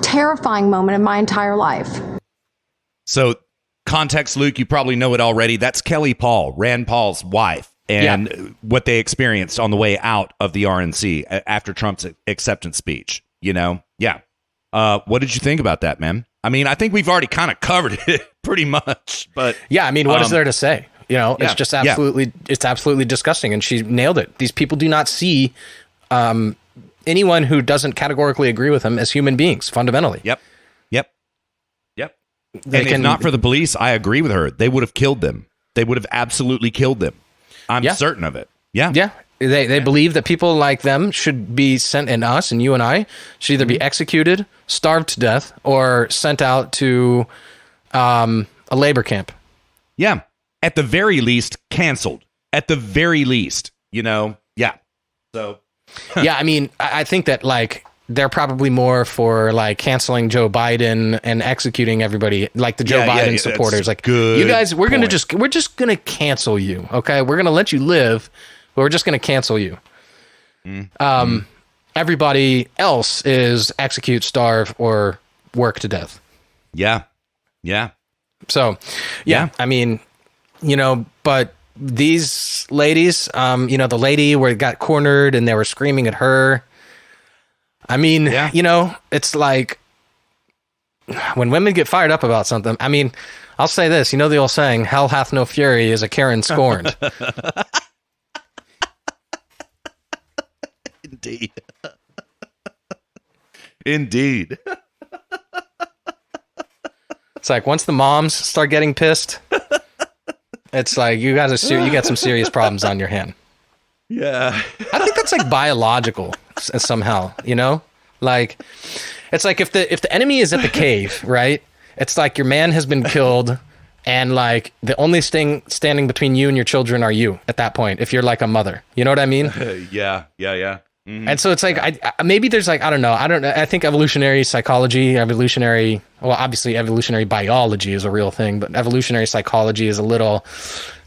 terrifying moment of my entire life. So, context, Luke, you probably know it already. That's Kelly Paul, Rand Paul's wife. And what they experienced on the way out of the RNC after Trump's acceptance speech, Yeah. What did you think about that, man? I mean, I think we've already kind of covered it pretty much, but yeah, I mean, what is there to say? It's just it's absolutely disgusting. And she nailed it. These people do not see anyone who doesn't categorically agree with them as human beings, fundamentally. Yep. And if not for the police, I agree with her. They would have killed them. They would have absolutely killed them. I'm certain of it. Yeah. They believe that people like them should be sent, and us and you and I should either be executed, starved to death, or sent out to a labor camp. Yeah. At the very least, canceled. At the very least, Yeah. So. Yeah, I mean, I think that they're probably more for canceling Joe Biden and executing everybody, like the Joe Biden supporters. You guys, we're just gonna cancel you. Okay, we're gonna let you live, but we're just gonna cancel you. Everybody else is execute, starve, or work to death. Yeah. So, I mean, but these ladies, the lady where it got cornered and they were screaming at her. I mean, it's like when women get fired up about something. I mean, I'll say this, the old saying, hell hath no fury is a Karen scorned. Indeed. It's like once the moms start getting pissed, it's like you got some serious problems on your hand. Yeah. I think that's biological somehow, it's like if the enemy is at the cave, right? It's like your man has been killed and the only thing standing between you and your children are you at that point. If you're like a mother, you know what I mean? Yeah. Mm-hmm. And so it's maybe there's I don't know. I think evolutionary psychology, obviously evolutionary biology is a real thing, but evolutionary psychology is a little,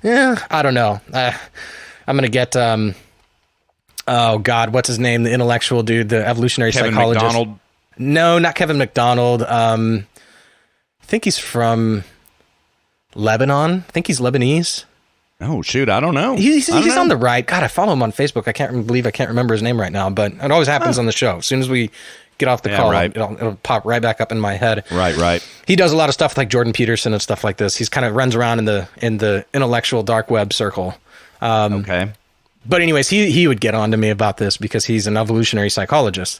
I don't know. I'm going to get, oh God, what's his name? The intellectual dude, the evolutionary psychologist. Kevin McDonald? No, not Kevin McDonald. I think he's from Lebanon. I think he's Lebanese. Oh, shoot. I don't know. He's on the right. God, I follow him on Facebook. I can't remember his name right now, but it always happens on the show. As soon as we get off the call, right. It'll pop right back up in my head. Right. He does a lot of stuff with Jordan Peterson and stuff like this. He's kind of runs around in the intellectual dark web circle. Okay. But anyways, he would get on to me about this because he's an evolutionary psychologist.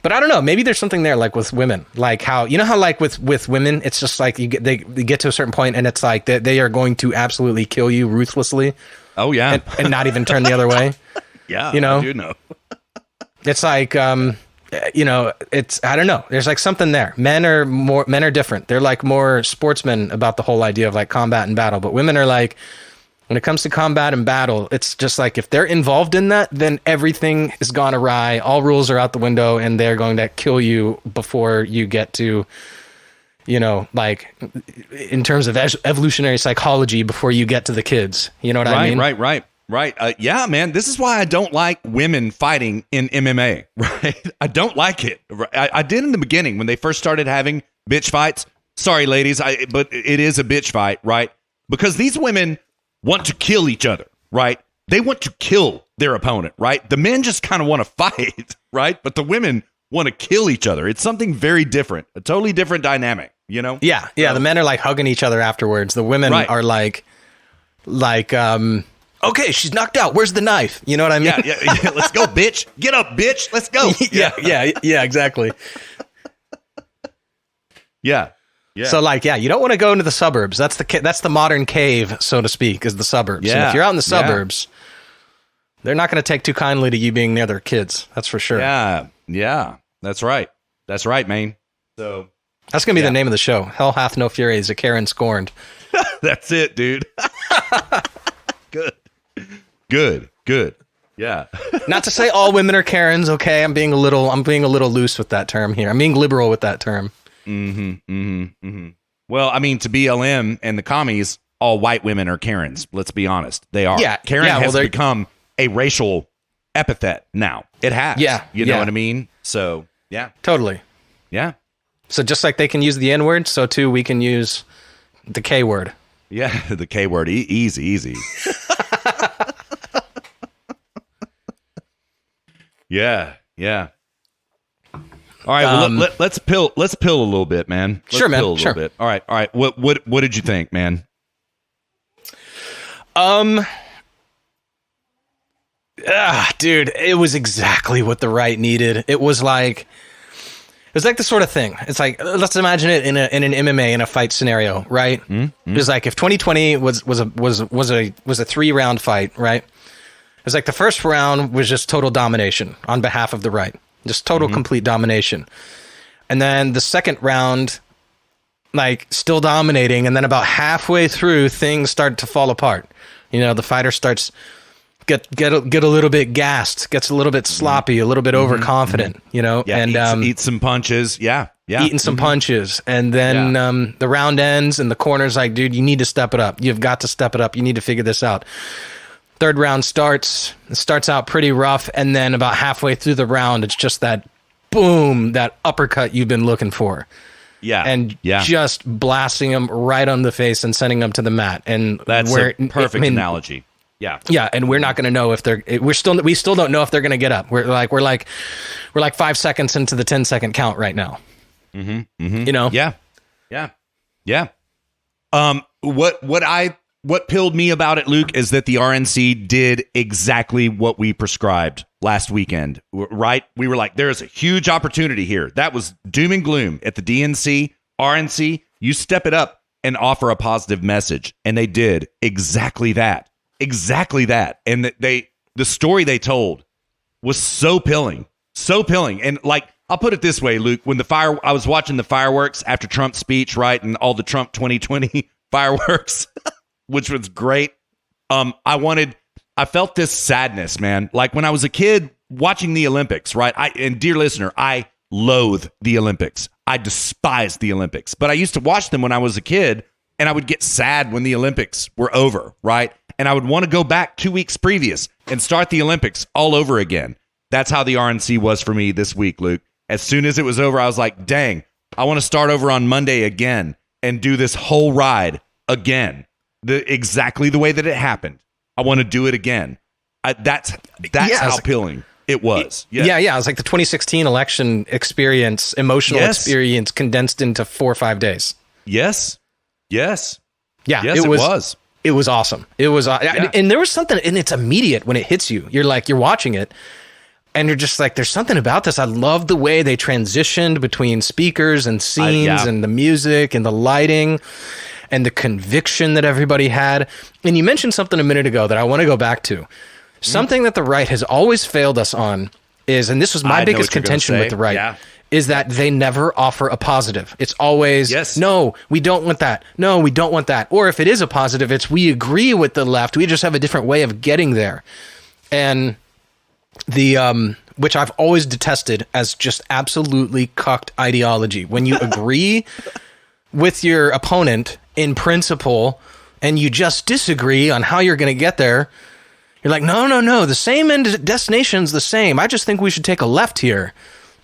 But I don't know, maybe there's something there with women, how with women, it's just they get to a certain point and it's they are going to absolutely kill you ruthlessly. Oh yeah. And not even turn the other way. Yeah. I do know. It's it's, I don't know. There's like something there. Men are different. They're like more sportsmen about the whole idea of like combat and battle. But women are like, when it comes to combat and battle, it's just like if they're involved in that, then everything has gone awry. All rules are out the window and they're going to kill you before you get to, like in terms of evolutionary psychology, before you get to the kids. You know what I mean? Right. Yeah, man. This is why I don't like women fighting in MMA, right? I don't like it. I did in the beginning when they first started having bitch fights. Sorry, ladies, but it is a bitch fight, right? Because these women want to kill each other, right? They want to kill their opponent, right? The men just kind of want to fight, right? But the women want to kill each other. It's something very different, a totally different dynamic, Yeah. The men are like hugging each other afterwards. The women are like, okay, she's knocked out. Where's the knife? You know what I mean? Yeah. Let's go, bitch. Get up, bitch. Let's go. Yeah, exactly. Yeah. So you don't want to go into the suburbs. That's the modern cave, so to speak, is the suburbs. Yeah. And if you're out in the suburbs, they're not going to take too kindly to you being near their kids. That's for sure. Yeah. That's right. That's right, man. So that's going to be the name of the show. Hell hath no fury, is a Karen scorned. That's it, dude. Good. Yeah. Not to say all women are Karens, okay? I'm being a little loose with that term here. I'm being liberal with that term. Well, I mean, to BLM and the commies, all white women are Karens. Let's be honest. They are. Yeah. Karen has become a racial epithet now. It has. Yeah. You know what I mean? So, yeah. Totally. Yeah. So just like they can use the N word, so too we can use the K word. Yeah, the K word. Easy. Yeah. All right, well, let's pill a little bit, man. Sure, man. Pill a little bit. All right. What did you think, man? Dude, it was exactly what the right needed. It was like the sort of thing. It's like, let's imagine it in an MMA, in a fight scenario, right? Mm-hmm. It was like if 2020 was a 3-round fight, right? It was like the first round was just total domination on behalf of the right. Just total, complete domination. And then the second round, like, still dominating. And then about halfway through, things start to fall apart. The fighter starts get a little bit gassed, gets a little bit sloppy, a little bit overconfident, Yeah, and eat some punches. Yeah. Eating some punches. And then the round ends and the corner's like, dude, you need to step it up. You've got to step it up. You need to figure this out. Third round starts out pretty rough, and then about halfway through the round, it's just that boom, that uppercut you've been looking for. Yeah. And just blasting him right on the face and sending him to the mat. And that's a perfect analogy. Yeah. Yeah, and we're not going to know if we still don't know if they're going to get up. We're like 5 seconds into the 10-second count right now. Yeah. What pilled me about it, Luke, is that the RNC did exactly what we prescribed last weekend, right? We were like, there's a huge opportunity here. That was doom and gloom at the DNC. RNC, you step it up and offer a positive message. And they did exactly that. And the story they told was so pilling. And like, I'll put it this way, Luke, when I was watching the fireworks after Trump's speech, right? And all the Trump 2020 fireworks, which was great. I felt this sadness, man. Like when I was a kid watching the Olympics, right? And dear listener, I loathe the Olympics. I despise the Olympics. But I used to watch them when I was a kid, and I would get sad when the Olympics were over, right? And I would want to go back 2 weeks previous and start the Olympics all over again. That's how the RNC was for me this week, Luke. As soon as it was over, I was like, dang, I want to start over on Monday again and do this whole ride again. Exactly the way that it happened. I want to do it again. That's how appealing it was. Yeah. It was like the 2016 election experience, emotional experience condensed into 4 or 5 days. Yes. Yeah, it was. It was awesome. It was, and there was something, and it's immediate when it hits you. You're watching it, and you're just like, there's something about this. I love the way they transitioned between speakers and scenes and the music and the lighting and the conviction that everybody had. And you mentioned something a minute ago that I want to go back to. Something that the right has always failed us on is, and this was my biggest contention with the right, is that they never offer a positive. It's always, no, we don't want that. No, we don't want that. Or if it is a positive, it's we agree with the left. We just have a different way of getting there. And the which I've always detested as just absolutely cucked ideology. When you agree with your opponent in principle and you just disagree on how you're going to get there, you're like, no, the same end destination's the same. I just think we should take a left here.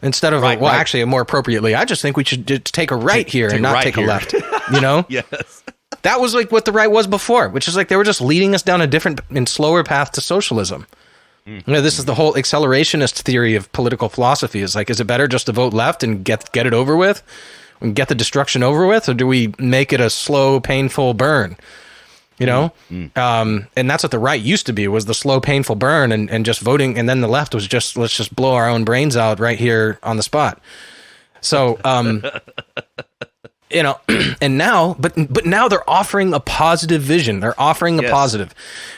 Instead of, actually, more appropriately, I just think we should just take a right here and not take a left, you know? Yes. That was like what the right was before, which is like they were just leading us down a different and slower path to socialism. You know, this is the whole accelerationist theory of political philosophy. Is like, is it better just to vote left and get it over with and get the destruction over with? Or do we make it a slow, painful burn? You know, and that's what the right used to be, was the slow, painful burn and just voting. And then the left was just, let's just blow our own brains out right here on the spot. So, you know, and now, but now they're offering a positive vision. They're offering a positive.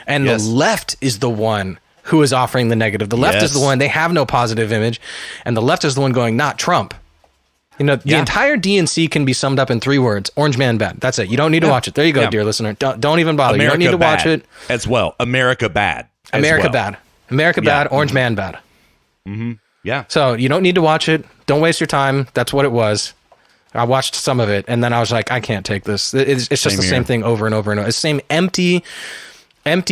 And the left is the one who is offering the negative. The left is the one, they have no positive image. And the left is the one going, not Trump. You know, the entire DNC can be summed up in 3 words: Orange Man bad. That's it. You don't need to watch it. There you go, dear listener. Don't even bother. America you don't need to watch it. As well. America bad. America bad. America bad. Orange Man bad. Yeah. So you don't need to watch it. Don't waste your time. That's what it was. I watched some of it, and then I was like, I can't take this. It's just the same thing over and over and over. It's the same empty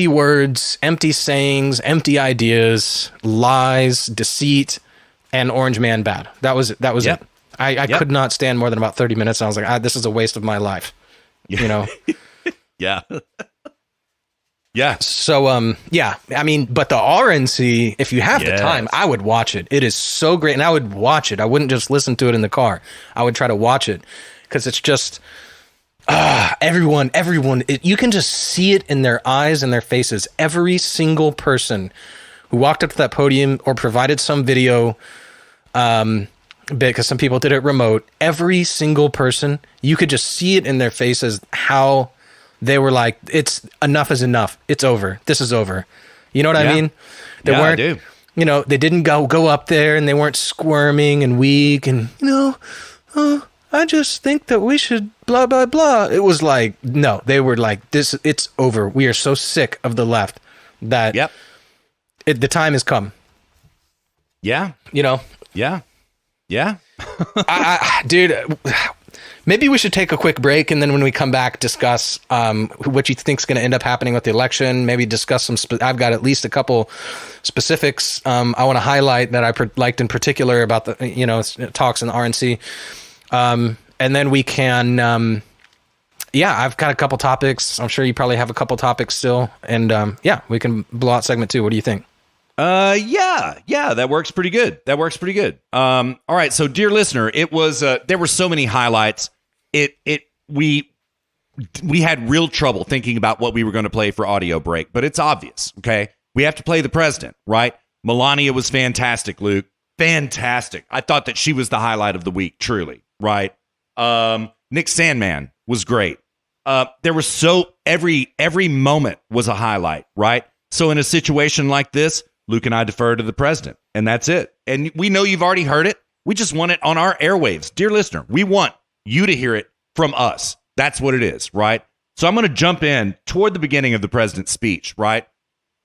words, empty sayings, empty ideas, lies, deceit, and Orange Man bad. That was it. I could not stand more than about 30 minutes. And I was like, this is a waste of my life, you know? Yeah. So, I mean, but the RNC, if you have the time, I would watch it. It is so great. And I would watch it. I wouldn't just listen to it in the car. I would try to watch it because it's just, everyone, you can just see it in their eyes and their faces. Every single person who walked up to that podium or provided some video, because some people did it remote, every single person, you could just see it in their faces how they were like, it's enough is enough. It's over. This is over. You know what I mean? They weren't, I do. You know, they didn't go up there and they weren't squirming and weak and, I just think that we should blah, blah, blah. It was like, no, they were like, it's over. We are so sick of the left that the time has come. Yeah. You know? Yeah. Dude, maybe we should take a quick break, and then when we come back, discuss what you think's going to end up happening with the election. Maybe discuss some. I've got at least a couple specifics I want to highlight that I liked in particular about the talks in the RNC, and then we can. I've got a couple topics. I'm sure you probably have a couple topics still, and we can blow out segment 2. What do you think? That works pretty good. All right. So dear listener, it was, there were so many highlights. We had real trouble thinking about what we were going to play for audio break, but it's obvious. Okay. We have to play the president, right? Melania was fantastic, Luke. Fantastic. I thought that she was the highlight of the week, truly. Right. Nick Sandmann was great. There was every moment was a highlight, right? So in a situation like this, Luke and I defer to the president, and that's it. And we know you've already heard it. We just want it on our airwaves. Dear listener, we want you to hear it from us. That's what it is, right? So I'm going to jump in toward the beginning of the president's speech, right?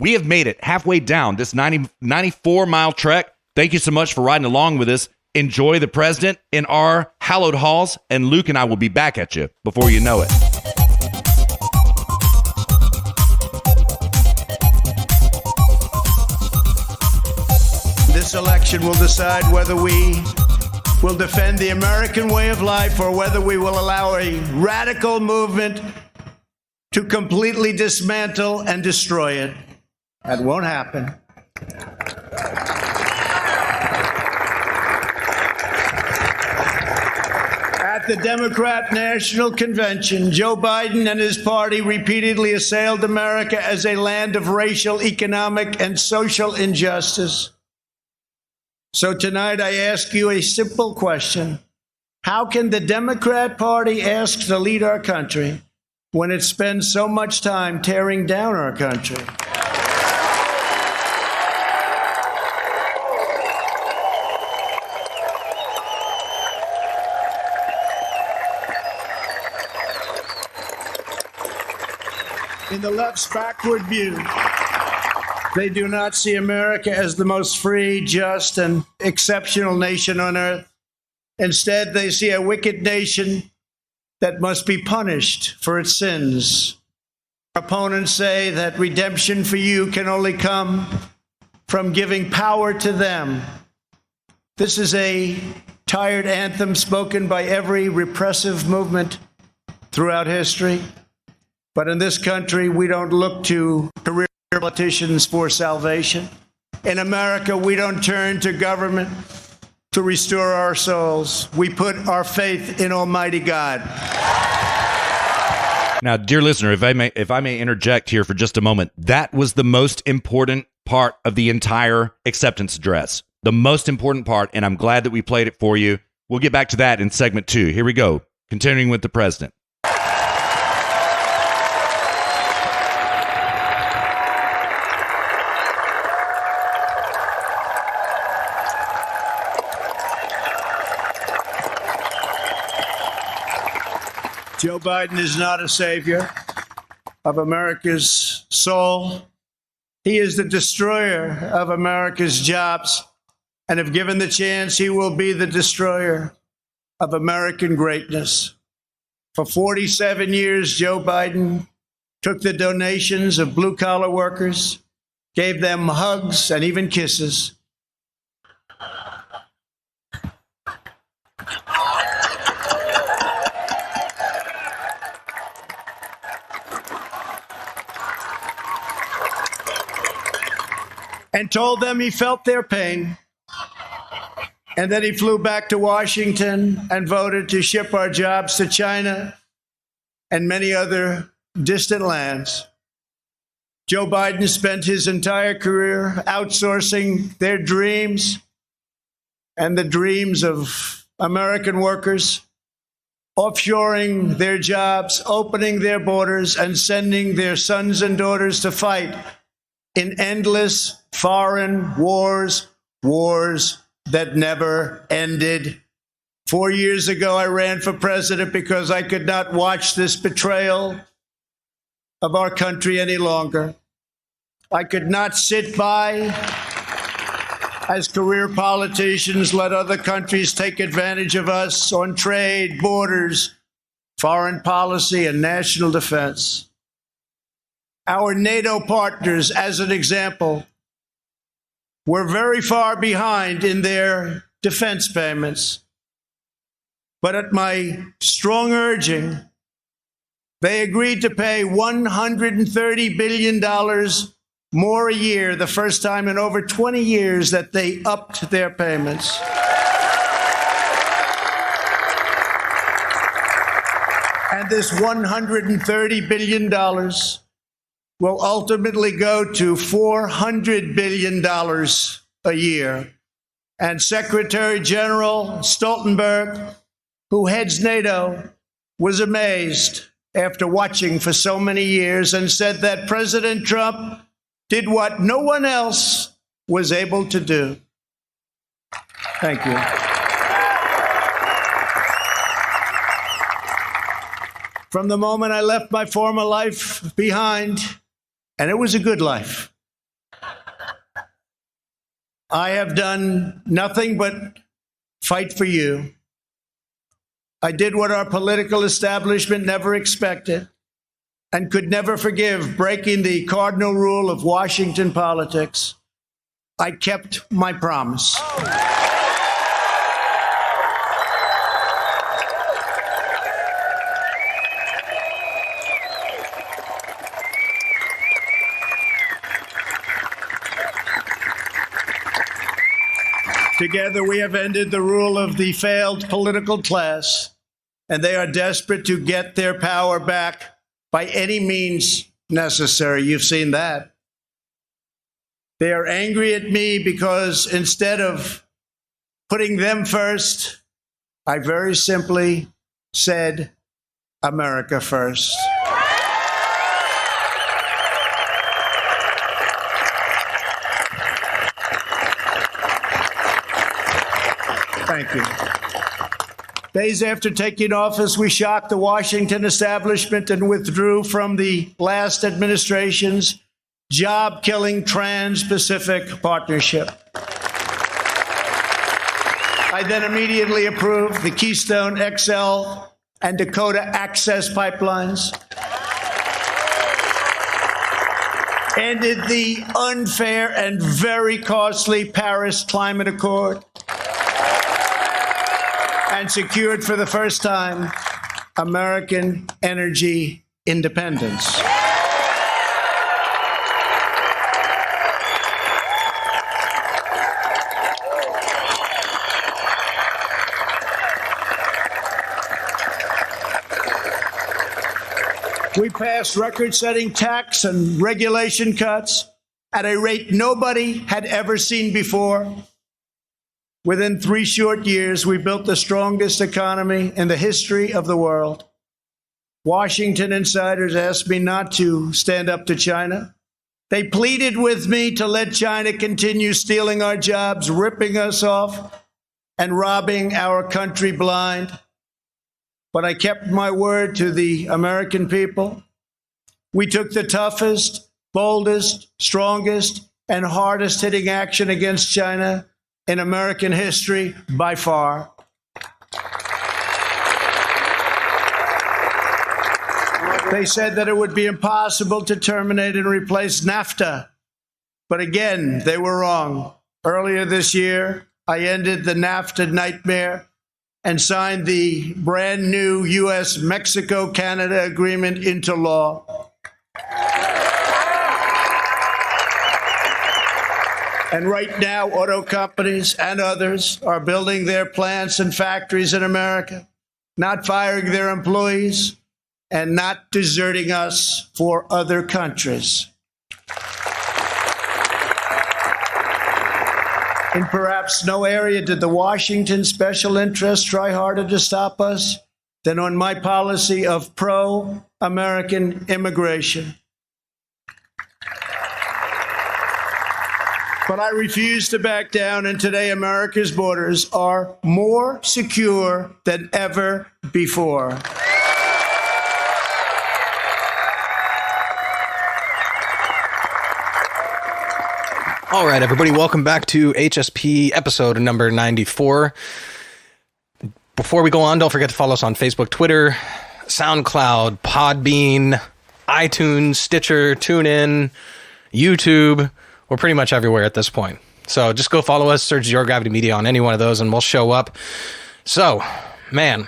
We have made it halfway down this 94-mile trek. Thank you so much for riding along with us. Enjoy the president in our hallowed halls, and Luke and I will be back at you before you know it. This election will decide whether we will defend the American way of life or whether we will allow a radical movement to completely dismantle and destroy it. That won't happen. At the Democrat National Convention, Joe Biden and his party repeatedly assailed America as a land of racial, economic, and social injustice. So tonight I ask you a simple question. How can the Democrat Party ask to lead our country when it spends so much time tearing down our country? In the left's backward view, they do not see America as the most free, just, and exceptional nation on earth. Instead, they see a wicked nation that must be punished for its sins. Opponents say that redemption for you can only come from giving power to them. This is a tired anthem spoken by every repressive movement throughout history. But in this country, we don't look to career politicians for salvation. In America, we don't turn to government to restore our souls. We put our faith in Almighty God. Now, dear listener, if I may interject here for just a moment, that was the most important part of the entire acceptance address. The most important part, and I'm glad that we played it for you. We'll get back to that in segment 2. Here we go, continuing with the president. Joe Biden is not a savior of America's soul. He is the destroyer of America's jobs. And if given the chance, he will be the destroyer of American greatness. For 47 years, Joe Biden took the donations of blue-collar workers, gave them hugs and even kisses. And told them he felt their pain. And then he flew back to Washington and voted to ship our jobs to China and many other distant lands. Joe Biden spent his entire career outsourcing their dreams and the dreams of American workers, offshoring their jobs, opening their borders, and sending their sons and daughters to fight in endless foreign wars, wars that never ended. 4 years ago, I ran for president because I could not watch this betrayal of our country any longer. I could not sit by as career politicians let other countries take advantage of us on trade, borders, foreign policy, and national defense. Our NATO partners, as an example, were very far behind in their defense payments. But at my strong urging, they agreed to pay $130 billion more a year, the first time in over 20 years that they upped their payments. And this $130 billion will ultimately go to $400 billion a year. And Secretary General Stoltenberg, who heads NATO, was amazed after watching for so many years and said that President Trump did what no one else was able to do. Thank you. From the moment I left my former life behind, and it was a good life, I have done nothing but fight for you. I did what our political establishment never expected and could never forgive, breaking the cardinal rule of Washington politics. I kept my promise. Together, we have ended the rule of the failed political class, and they are desperate to get their power back by any means necessary. You've seen that. They are angry at me because instead of putting them first, I very simply said, America first. Thank you. Days after taking office, we shocked the Washington establishment and withdrew from the last administration's job-killing Trans-Pacific Partnership. I then immediately approved the Keystone XL and Dakota Access pipelines, ended the unfair and very costly Paris Climate Accord, and secured for the first time American energy independence. We passed record-setting tax and regulation cuts at a rate nobody had ever seen before. Within 3 short years, we built the strongest economy in the history of the world. Washington insiders asked me not to stand up to China. They pleaded with me to let China continue stealing our jobs, ripping us off, and robbing our country blind. But I kept my word to the American people. We took the toughest, boldest, strongest, and hardest hitting action against China in American history by far. They said that it would be impossible to terminate and replace NAFTA. But again, they were wrong. Earlier this year, I ended the NAFTA nightmare and signed the brand new U.S.-Mexico-Canada agreement into law. And right now, auto companies and others are building their plants and factories in America, not firing their employees, and not deserting us for other countries. In perhaps no area did the Washington special interests try harder to stop us than on my policy of pro-American immigration. But I refuse to back down, and today America's borders are more secure than ever before. All right, everybody, welcome back to HSP episode number 94. Before we go on, don't forget to follow us on Facebook, Twitter, SoundCloud, Podbean, iTunes, Stitcher, TuneIn, YouTube. We're pretty much everywhere at this point. So just go follow us, search Zero Gravity Media on any one of those, and we'll show up. So, man,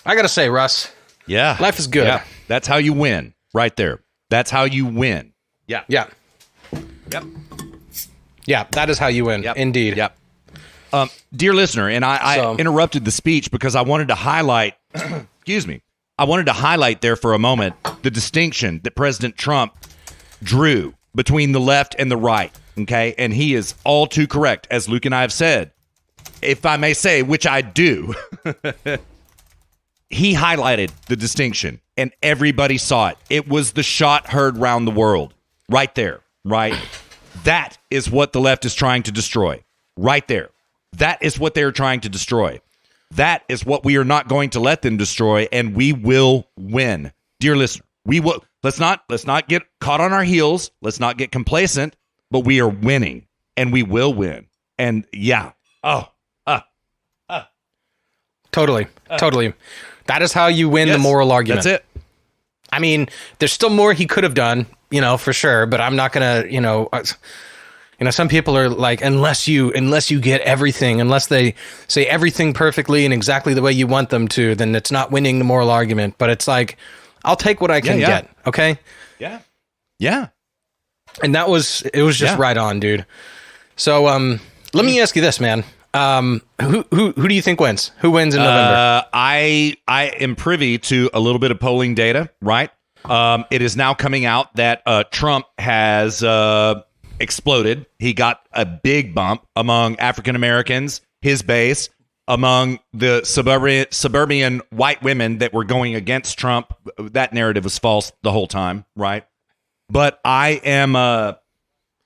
I got to say, Russ. Yeah. Life is good. Yeah. That's how you win right there. That's how you win. Yeah. Yeah. Yep. Yeah, that is how you win. Yep. Indeed. Yep. Dear listener, and I interrupted the speech because I wanted to highlight, excuse me, I wanted to highlight there for a moment the distinction that President Trump drew between the left and the right, okay? And he is all too correct, as Luke and I have said. If I may say, which I do, he highlighted the distinction, and everybody saw it. It was the shot heard round the world, right there, right? That is what the left is trying to destroy, right there. That is what they're trying to destroy. That is what we are not going to let them destroy, and we will win. Dear listener, we will. Let's not get caught on our heels. Let's not get complacent, but we are winning, and we will win. And yeah. Totally. That is how you win the moral argument. That's it. I mean, there's still more he could have done, for sure, but I'm not going to, some people are like, unless you get everything, unless they say everything perfectly and exactly the way you want them to, then it's not winning the moral argument. But it's like, I'll take what I can get. Okay. Yeah. Yeah. And it was just right on, dude. So, let me ask you this, man. Who do you think wins? Who wins in November? I am privy to a little bit of polling data, right? It is now coming out that Trump has exploded. He got a big bump among African Americans, his base, among the suburban white women that were going against Trump. That narrative was false the whole time, right? But I am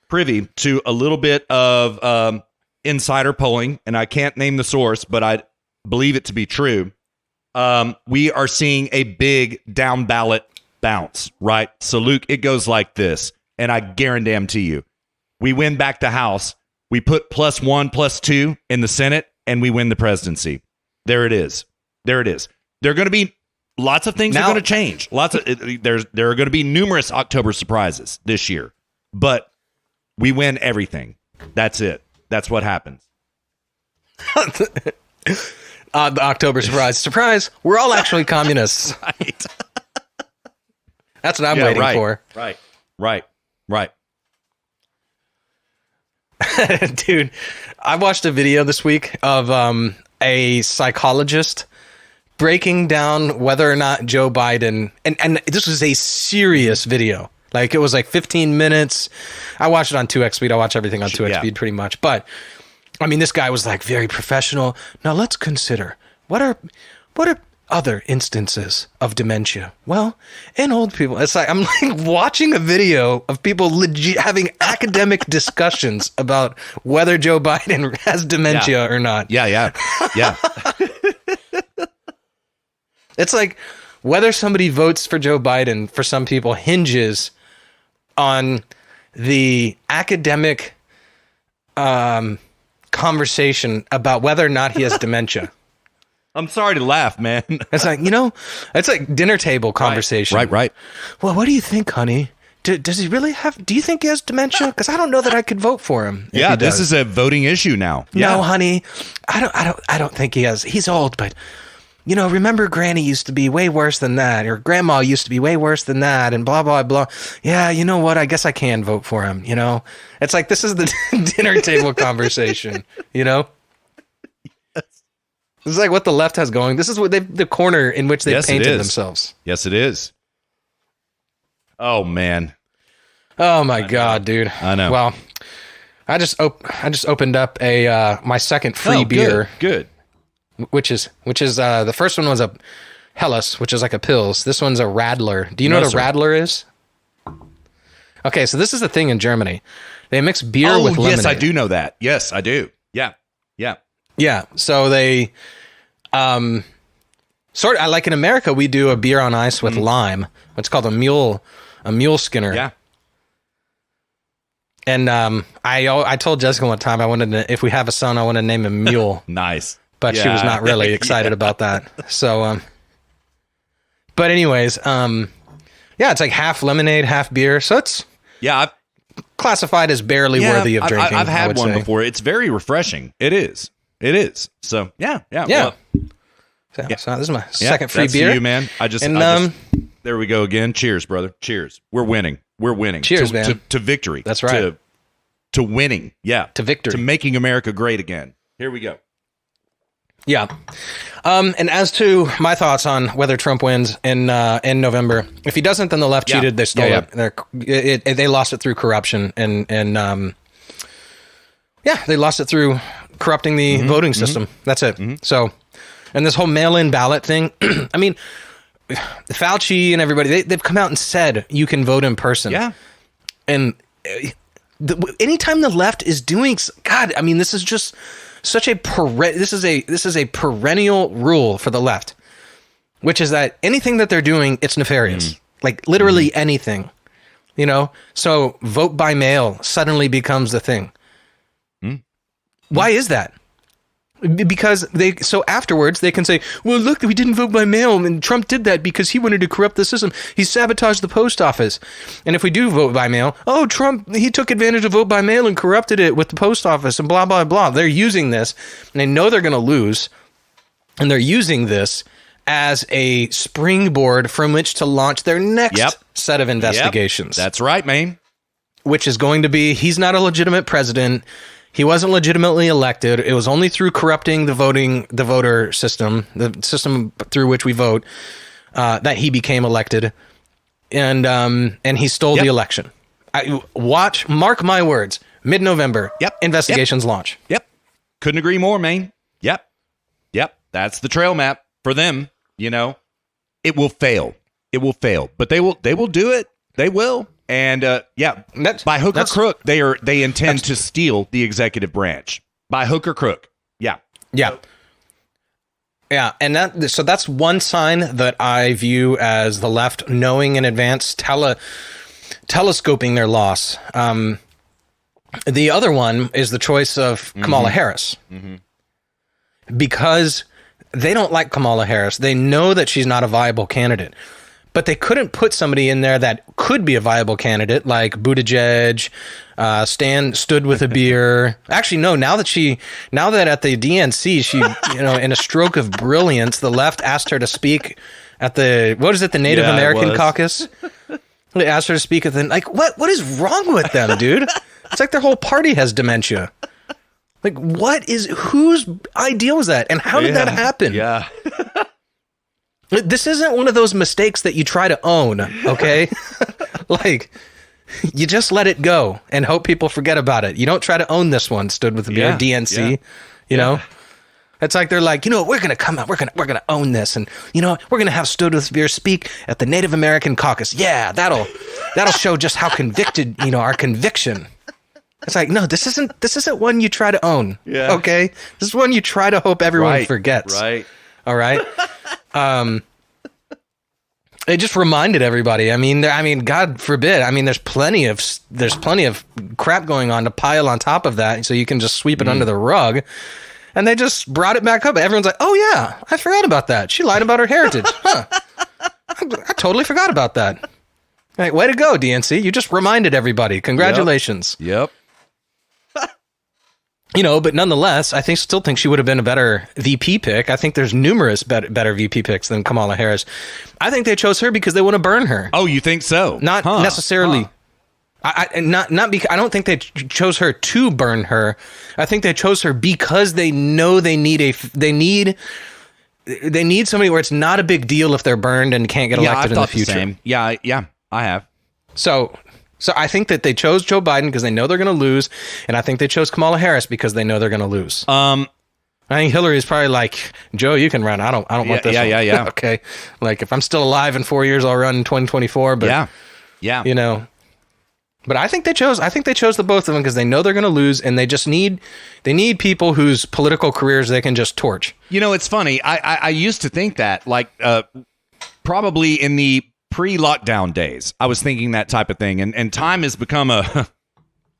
privy to a little bit of insider polling, and I can't name the source, but I believe it to be true, we are seeing a big down ballot bounce, right? So, Luke, it goes like this, and I guarantee you, we win back the House, we put +1, +2 in the Senate, and we win the presidency. There it is. There it is. There are going to be lots of things are going to change. There are going to be numerous October surprises this year, but we win everything. That's it. That's what happens. The October surprise. We're all actually communists. Right. That's what I'm waiting for. Right. Dude, I watched a video this week of a psychologist breaking down whether or not Joe Biden, and this was a serious video. Like, it was like 15 minutes. I watched it on 2x speed. I watch everything on 2x speed pretty much. But I mean, this guy was like very professional. Now let's consider what are other instances of dementia? Well, in old people, it's like I'm like watching a video of people legit having academic discussions about whether Joe Biden has dementia or not. Yeah. It's like whether somebody votes for Joe Biden for some people hinges on the academic conversation about whether or not he has dementia. I'm sorry to laugh, man. It's like, it's like dinner table conversation. Right. Well, what do you think, honey? Does he really have? Do you think he has dementia? Because I don't know that I could vote for him. Yeah, this is a voting issue now. No, honey, I don't think he has. He's old, but remember, Granny used to be way worse than that, or Grandma used to be way worse than that, and blah blah blah. Yeah, you know what? I guess I can vote for him. It's like this is the dinner table conversation. This is like what the left has going. This is what the corner in which they painted themselves. Yes, it is. Oh man. Oh my God, dude. I know. Well, I just opened up my second free beer. Good. Which is the first one was a Helles, which is like a Pils. This one's a Radler. Do you know what a Radler is? Okay, so this is the thing in Germany. They mix beer with lemonade. Yes, I do know that. Yes, I do. Yeah. Yeah, so they sort of like in America we do a beer on ice with lime. It's called a mule skinner. Yeah. And I told Jessica one time if we have a son, I want to name him Mule. Nice. But she was not really excited about that. So but anyways, it's like half lemonade, half beer. So it's classified as barely worthy of drinking. I've had one before. It's very refreshing. It is. So yeah. Well, so this is my second free beer. To you, man. There we go again. Cheers, brother. Cheers. We're winning. Cheers, man. To victory. That's right. To winning. Yeah. To victory. To making America great again. Here we go. Yeah. And as to my thoughts on whether Trump wins in November, if he doesn't, then the left cheated. They stole it. They lost it through corruption and they lost it through corrupting the voting system. That's it. So, and this whole mail-in ballot thing, I mean, Fauci and everybody, they've come out and said you can vote in person. Yeah. And anytime the left is doing, God, I mean, this is just such a this is a perennial rule for the left, which is that anything that they're doing, it's nefarious. Like literally anything, So vote by mail suddenly becomes the thing. Why is that? Because afterwards they can say, well, look, we didn't vote by mail, and Trump did that because he wanted to corrupt the system. He sabotaged the post office. And if we do vote by mail, Trump, he took advantage of vote by mail and corrupted it with the post office and blah, blah, blah. They're using this, and they know they're going to lose, and they're using this as a springboard from which to launch their next set of investigations. That's right, man. Which is going to be, he's not a legitimate president. He wasn't legitimately elected. It was only through corrupting the voter system, the system through which we vote, that he became elected, and he stole the election. Mark my words. Mid-November. Investigations launch. Couldn't agree more, man. Yep. That's the trail map for them. It will fail. But they will do it. They will. And by hook or crook, they intend to steal the executive branch. By hook or crook. Yeah. Yeah, and that's one sign that I view as the left knowing in advance, telescoping their loss. The other one is the choice of Kamala Harris. Because they don't like Kamala Harris. They know that she's not a viable candidate. But they couldn't put somebody in there that could be a viable candidate, like Buttigieg, stood with a beer. Actually, no. Now that at the DNC, she, in a stroke of brilliance, the left asked her to speak at the Native American Caucus. They asked her to speak at the what is wrong with them, dude? It's like their whole party has dementia. Like, whose idea was that, and how did that happen? Yeah. This isn't one of those mistakes that you try to own, okay? Like, you just let it go and hope people forget about it. You don't try to own this one, stood with the beer, DNC, you know? It's like they're like, we're going to come out, we're going to own this, and we're going to have stood with beer speak at the Native American Caucus. Yeah, that'll show just how convicted, our conviction. It's like, no, this isn't one you try to own. Yeah. Okay? This is one you try to hope everyone forgets. Right. All right. It just reminded everybody. I mean, God forbid. I mean, there's plenty of crap going on to pile on top of that, so you can just sweep it under the rug. And they just brought it back up. Everyone's like, "Oh yeah, I forgot about that. She lied about her heritage. Huh? I totally forgot about that." Like, way to go, DNC. You just reminded everybody. Congratulations. Yep. But nonetheless, I still think she would have been a better VP pick. I think there's numerous better VP picks than Kamala Harris. I think they chose her because they want to burn her. Oh, you think so? Not necessarily. I don't think they chose her to burn her. I think they chose her because they know they need somebody where it's not a big deal if they're burned and can't get elected in the future. Same. Yeah, I have. So I think that they chose Joe Biden because they know they're going to lose, and I think they chose Kamala Harris because they know they're going to lose. I think Hillary is probably like, Joe, you can run. I don't want this. Yeah. Okay, like if I'm still alive in 4 years, I'll run in 2024. But yeah. But I think they chose the both of them because they know they're going to lose, and they need people whose political careers they can just torch. It's funny. I used to think that, probably in the pre-lockdown days, I was thinking that type of thing, and time has become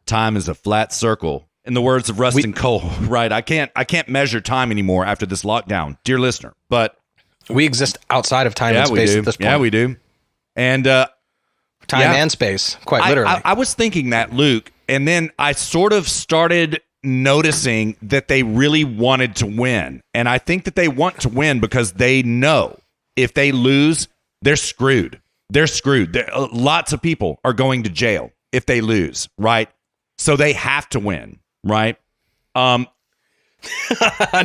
time is a flat circle, in the words of Rustin Cole. Right? I can't measure time anymore after this lockdown, dear listener. But we exist outside of time and space at this point. Yeah, we do. And time and space, quite literally. I was thinking that, Luke, and then I sort of started noticing that they really wanted to win, and I think that they want to win because they know if they lose, they're screwed. They're screwed. Lots of people are going to jail if they lose, right? So they have to win, right?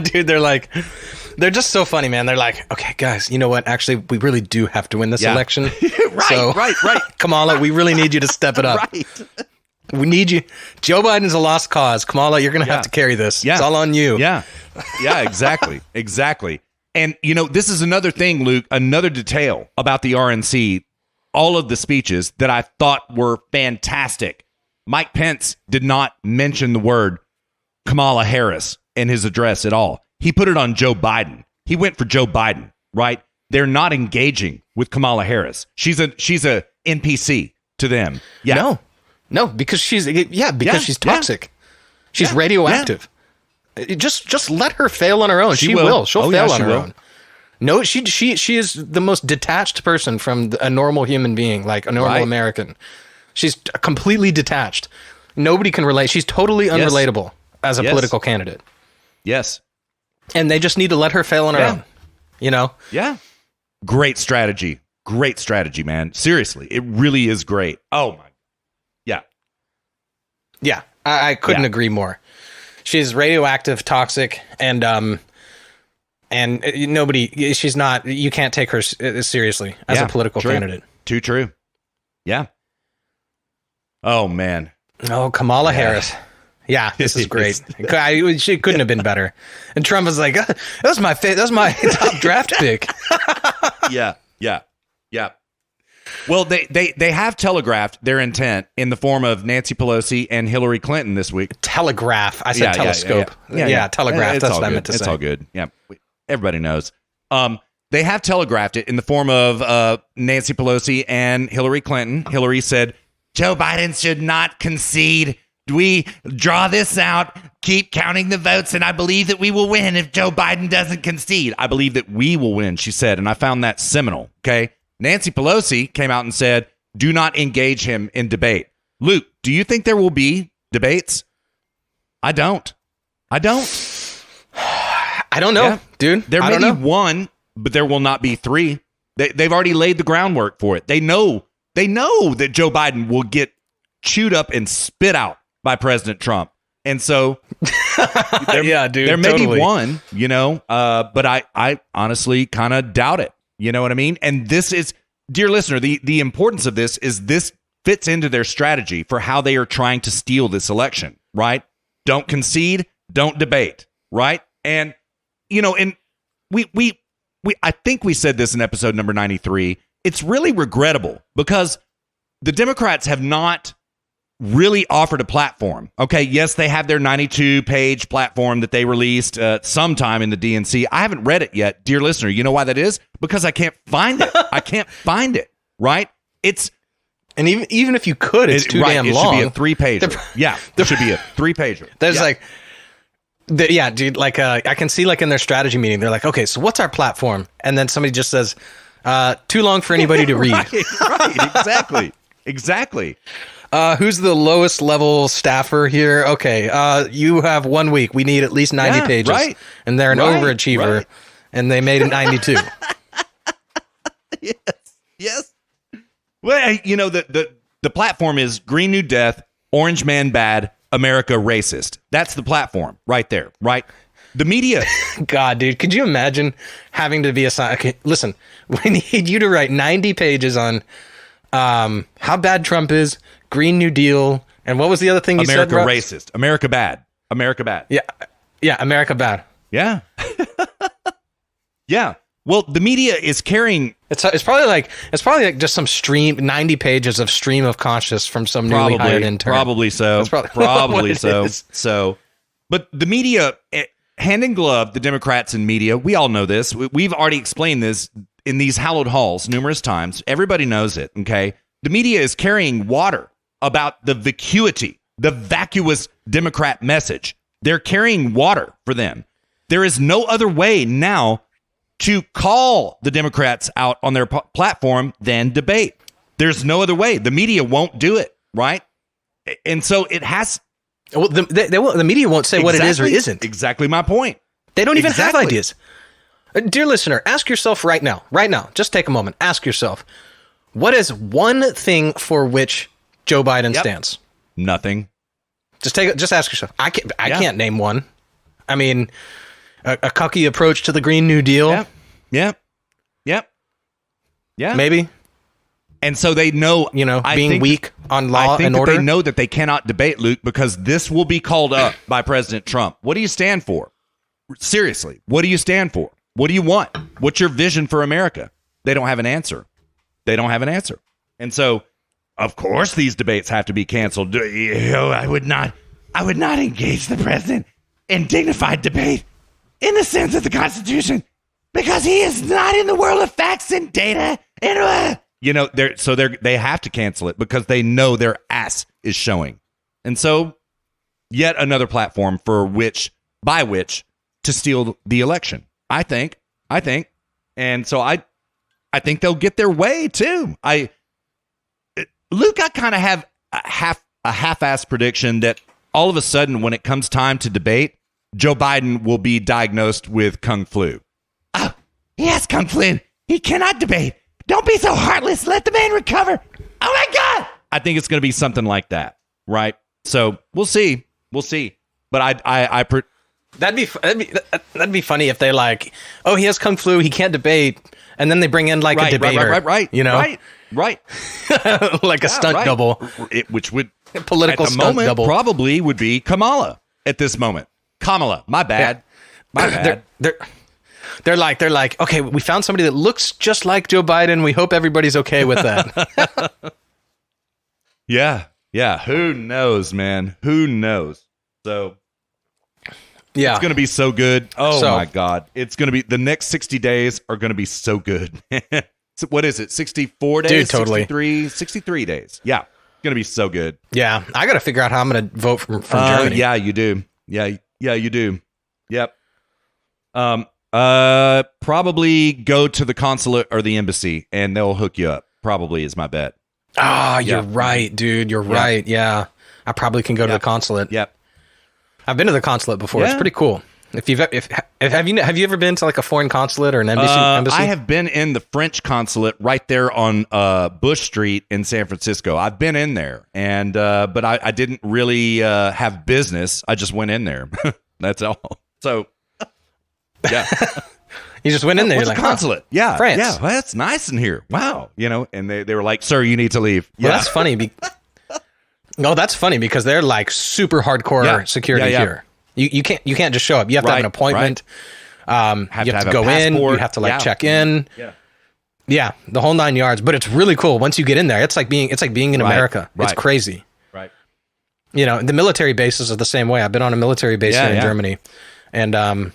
Dude, they're just so funny, man. They're like, okay, guys, you know what? Actually, we really do have to win this election. Right. Kamala, we really need you to step it up. Right. We need you. Joe Biden's a lost cause. Kamala, you're going to have to carry this. Yeah. It's all on you. Yeah, exactly. And, this is another thing, Luke, another detail about the RNC, all of the speeches that I thought were fantastic. Mike Pence did not mention the word Kamala Harris in his address at all. He put it on Joe Biden. He went for Joe Biden, right? They're not engaging with Kamala Harris. She's a NPC to them. Yeah. No, because she's toxic. She's radioactive. Just let her fail on her own. She will. She'll fail on her own. No, she is the most detached person from a normal human being, like a normal American. She's completely detached. Nobody can relate. She's totally unrelatable as a political candidate. Yes. And they just need to let her fail on her own. Yeah. Great strategy, man. Seriously, it really is great. Oh my. Yeah. Yeah. I couldn't agree more. She's radioactive, toxic, and nobody. She's not. You can't take her seriously as a political candidate. Too true. Yeah. Oh man. Oh, Kamala Harris. Yeah, this is great. She couldn't have been better. And Trump was like, "That was my top draft pick." Yeah. Well, they have telegraphed their intent in the form of Nancy Pelosi and Hillary Clinton this week. Telegraph. I said telescope. Yeah, telegraph. That's what I meant to say. It's all good. Yeah. Everybody knows. They have telegraphed it in the form of Nancy Pelosi and Hillary Clinton. Hillary said, Joe Biden should not concede. We draw this out, keep counting the votes, and I believe that we will win if Joe Biden doesn't concede. I believe that we will win, she said, and I found that seminal, okay? Nancy Pelosi came out and said, do not engage him in debate. Luke, do you think there will be debates? I don't. I don't know, dude. There may be one, but there will not be three. They've already laid the groundwork for it. They know that Joe Biden will get chewed up and spit out by President Trump. And so there may be one, but I honestly kind of doubt it. You know what I mean? And this is, dear listener, the importance of this is this fits into their strategy for how they are trying to steal this election, right? Don't concede, don't debate, right? And, and we I think we said this in episode number 93. It's really regrettable because the Democrats have not really offered a platform. Okay, yes, they have their 92-page platform that they released sometime in the DNC. I haven't read it yet, dear listener. You know why that is? Because I can't find it. I can't find it, right? And even if you could, it's too damn long. It should be a 3-pager. Yeah, it should be a 3-pager. There's dude, I can see in their strategy meeting, they're like, okay, so what's our platform? And then somebody just says, too long for anybody to read. Right, exactly. Who's the lowest level staffer here? Okay, you have 1 week. We need at least 90 pages. Right. And they're an overachiever, and they made it 92. Yes. Well, the platform is Green New Death, Orange Man Bad, America Racist. That's the platform right there, right? The media. God, dude, could you imagine having to be assigned? Okay, listen, we need you to write 90 pages on how bad Trump is, Green New Deal, and what was the other thing you said? America Racist. America Bad. America Bad. Yeah, America Bad. Yeah. Yeah. Well, the media is carrying. It's probably like just some 90 pages of stream of conscious from some newly hired intern. Probably so. That's probably so. So, but the media, hand in glove, the Democrats and media, we all know this. We've already explained this in these hallowed halls numerous times. Everybody knows it. Okay, the media is carrying water about the vacuity, the vacuous Democrat message. They're carrying water for them. There is no other way now to call the Democrats out on their platform than debate. There's no other way. The media won't do it, right? And so it has. Well, the media won't say what it is or isn't. Exactly my point. They don't even have ideas. Dear listener, ask yourself right now, just take a moment. Ask yourself, what is one thing for which Joe Biden stands? Nothing. Just ask yourself. I can't name one. I mean, a cocky approach to the Green New Deal. Yep. Maybe. And so they know, being weak on law and order. They know that they cannot debate, Luke, because this will be called up by President Trump. What do you stand for? Seriously, what do you stand for? What do you want? What's your vision for America? They don't have an answer. And so, of course, these debates have to be canceled. I would not engage the president in dignified debate in the sense of the Constitution because he is not in the world of facts and data. And they have to cancel it because they know their ass is showing. And so, yet another platform by which to steal the election. I think, and so I think they'll get their way too. Luke, I kind of have a half-ass prediction that all of a sudden, when it comes time to debate, Joe Biden will be diagnosed with Kung Flu. Oh, he has Kung Flu. He cannot debate. Don't be so heartless. Let the man recover. Oh my God! I think it's going to be something like that, right? So we'll see. But that'd be funny if they he has Kung Flu, he can't debate, and then they bring in a debater, right, like a stunt double, which would political at the stunt moment double probably would be Kamala at this moment. Kamala, my bad, my bad. They're like, okay, we found somebody that looks just like Joe Biden. We hope everybody's okay with that. Yeah. Who knows, man? Who knows? So. Yeah. It's going to be so good. Oh, So- my God. It's going to be, the next 60 days are going to be so good. So what is it? 64 days? Dude, totally. 63 days. Yeah. It's going to be so good. Yeah, I got to figure out how I'm going to vote from Germany. Yeah, you do. Yeah, you do. Yep. Probably go to the consulate or the embassy and they'll hook you up. Probably is my bet. Ah, you're Yeah. right, dude. You're right. Yeah. I probably can go to the consulate. Yep. I've been to the consulate before. It's Yeah. pretty cool. If have you ever been to like a foreign consulate or an embassy? I have been in the French consulate right there on Bush Street in San Francisco. I've been in there, and but I didn't really have business. I just went in there. That's all. So, yeah, You just went in there. what's You're a like, huh. consulate? Yeah, France. Yeah, well, that's nice in here. Wow, and they were like, "Sir, you need to leave." Well, Yeah, that's funny. No, that's funny because they're like super hardcore Yeah. security Yeah, yeah. here. You can't just show up. You have to have Right, an appointment. Have You to have have to a go in. You passport. have to like Yeah. check in. Yeah. Yeah, the whole 9 yards. But it's really cool once you get in there. It's like being in Right, America. It's right. crazy. Right. You know, the military bases are the same way. I've been on a military base Yeah, here in yeah. Germany, and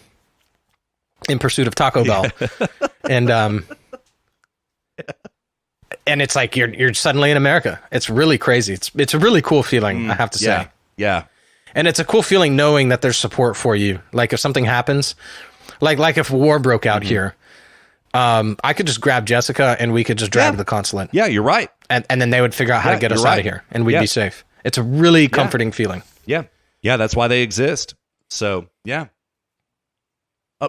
in pursuit of Taco Bell, and it's like you're suddenly in America. It's really crazy. It's a really cool feeling, I have to say. Yeah. Yeah. And it's a cool feeling knowing that there's support for you. Like if something happens, like if war broke out here, I could just grab Jessica and we could just drive Yeah. to the consulate, Yeah. You're right. and then they would figure out how Yeah, to get us you're out right. of here, and we'd Yeah. be safe. It's a really comforting feeling. Yeah. Yeah, that's why they exist. So, yeah.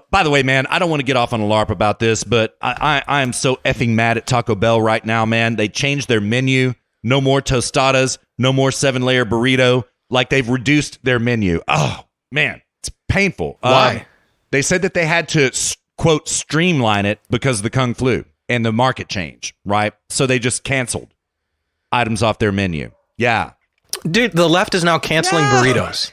By the way, man, I don't want to get off on a LARP about this, but I am so effing mad at Taco Bell right now, man. They changed their menu. No more tostadas. No more 7-layer burrito. Like, they've reduced their menu. Oh, man, it's painful. Why? They said that they had to, quote, streamline it because of the Kung Flu and the market change, right? So they just canceled items off their menu. Yeah. Dude, the left is now canceling burritos.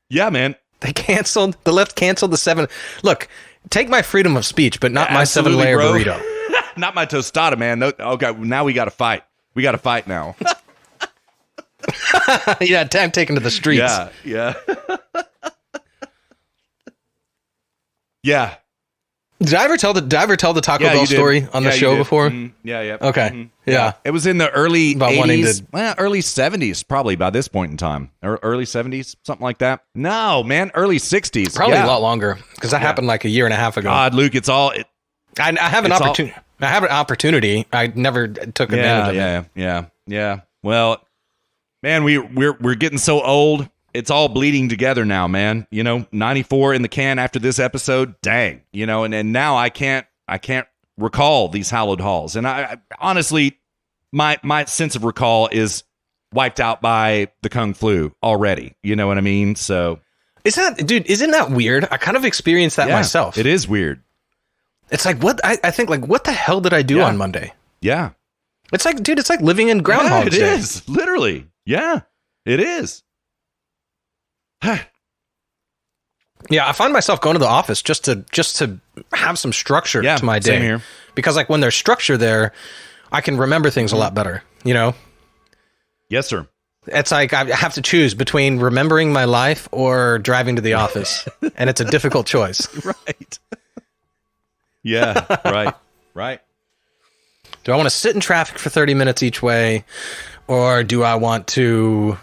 Yeah, man. The left canceled the 7. Look, take my freedom of speech, but not my Absolutely, 7-layer bro. burrito. Not my tostada, man. No, okay, now we got to fight. We got to fight now. Yeah, time taken to the streets. Yeah, yeah. Yeah. Did I ever tell the Taco Yeah, Bell you did. story on the Yeah, you show did. before? Mhm. Yeah, yeah. Okay. Mhm. Yeah. It was in the early About wanting 80s, to- well, early 70s, probably by this point in time. Or early 70s, something like that. No, man, early 60s. Probably yeah. a lot longer because that happened like a year and a half ago. God, Luke, it's all... I have an it's all- opportunity. I have an opportunity. I never took advantage of it. Yeah. Well, man, we're getting so old. It's all bleeding together now, man. 94 in the can after this episode. Dang. And now I can't recall these hallowed halls. And I honestly, my sense of recall is wiped out by the Kung Flu already. You know what I mean? So Isn't that weird? I kind of experienced that yeah, myself. it is weird. It's like what I think like what the hell did I do Yeah. on Monday? Yeah. It's like, dude, it's like living in Groundhog Yeah, Day. it is. Literally. Yeah, it is. Yeah, I find myself going to the office just to have some structure Yeah, to my day. same here. Because like when there's structure there, I can remember things a lot better. Yes, sir. It's like I have to choose between remembering my life or driving to the office, and it's a difficult choice. Right. Yeah, right. Do I want to sit in traffic for 30 minutes each way, or do I want to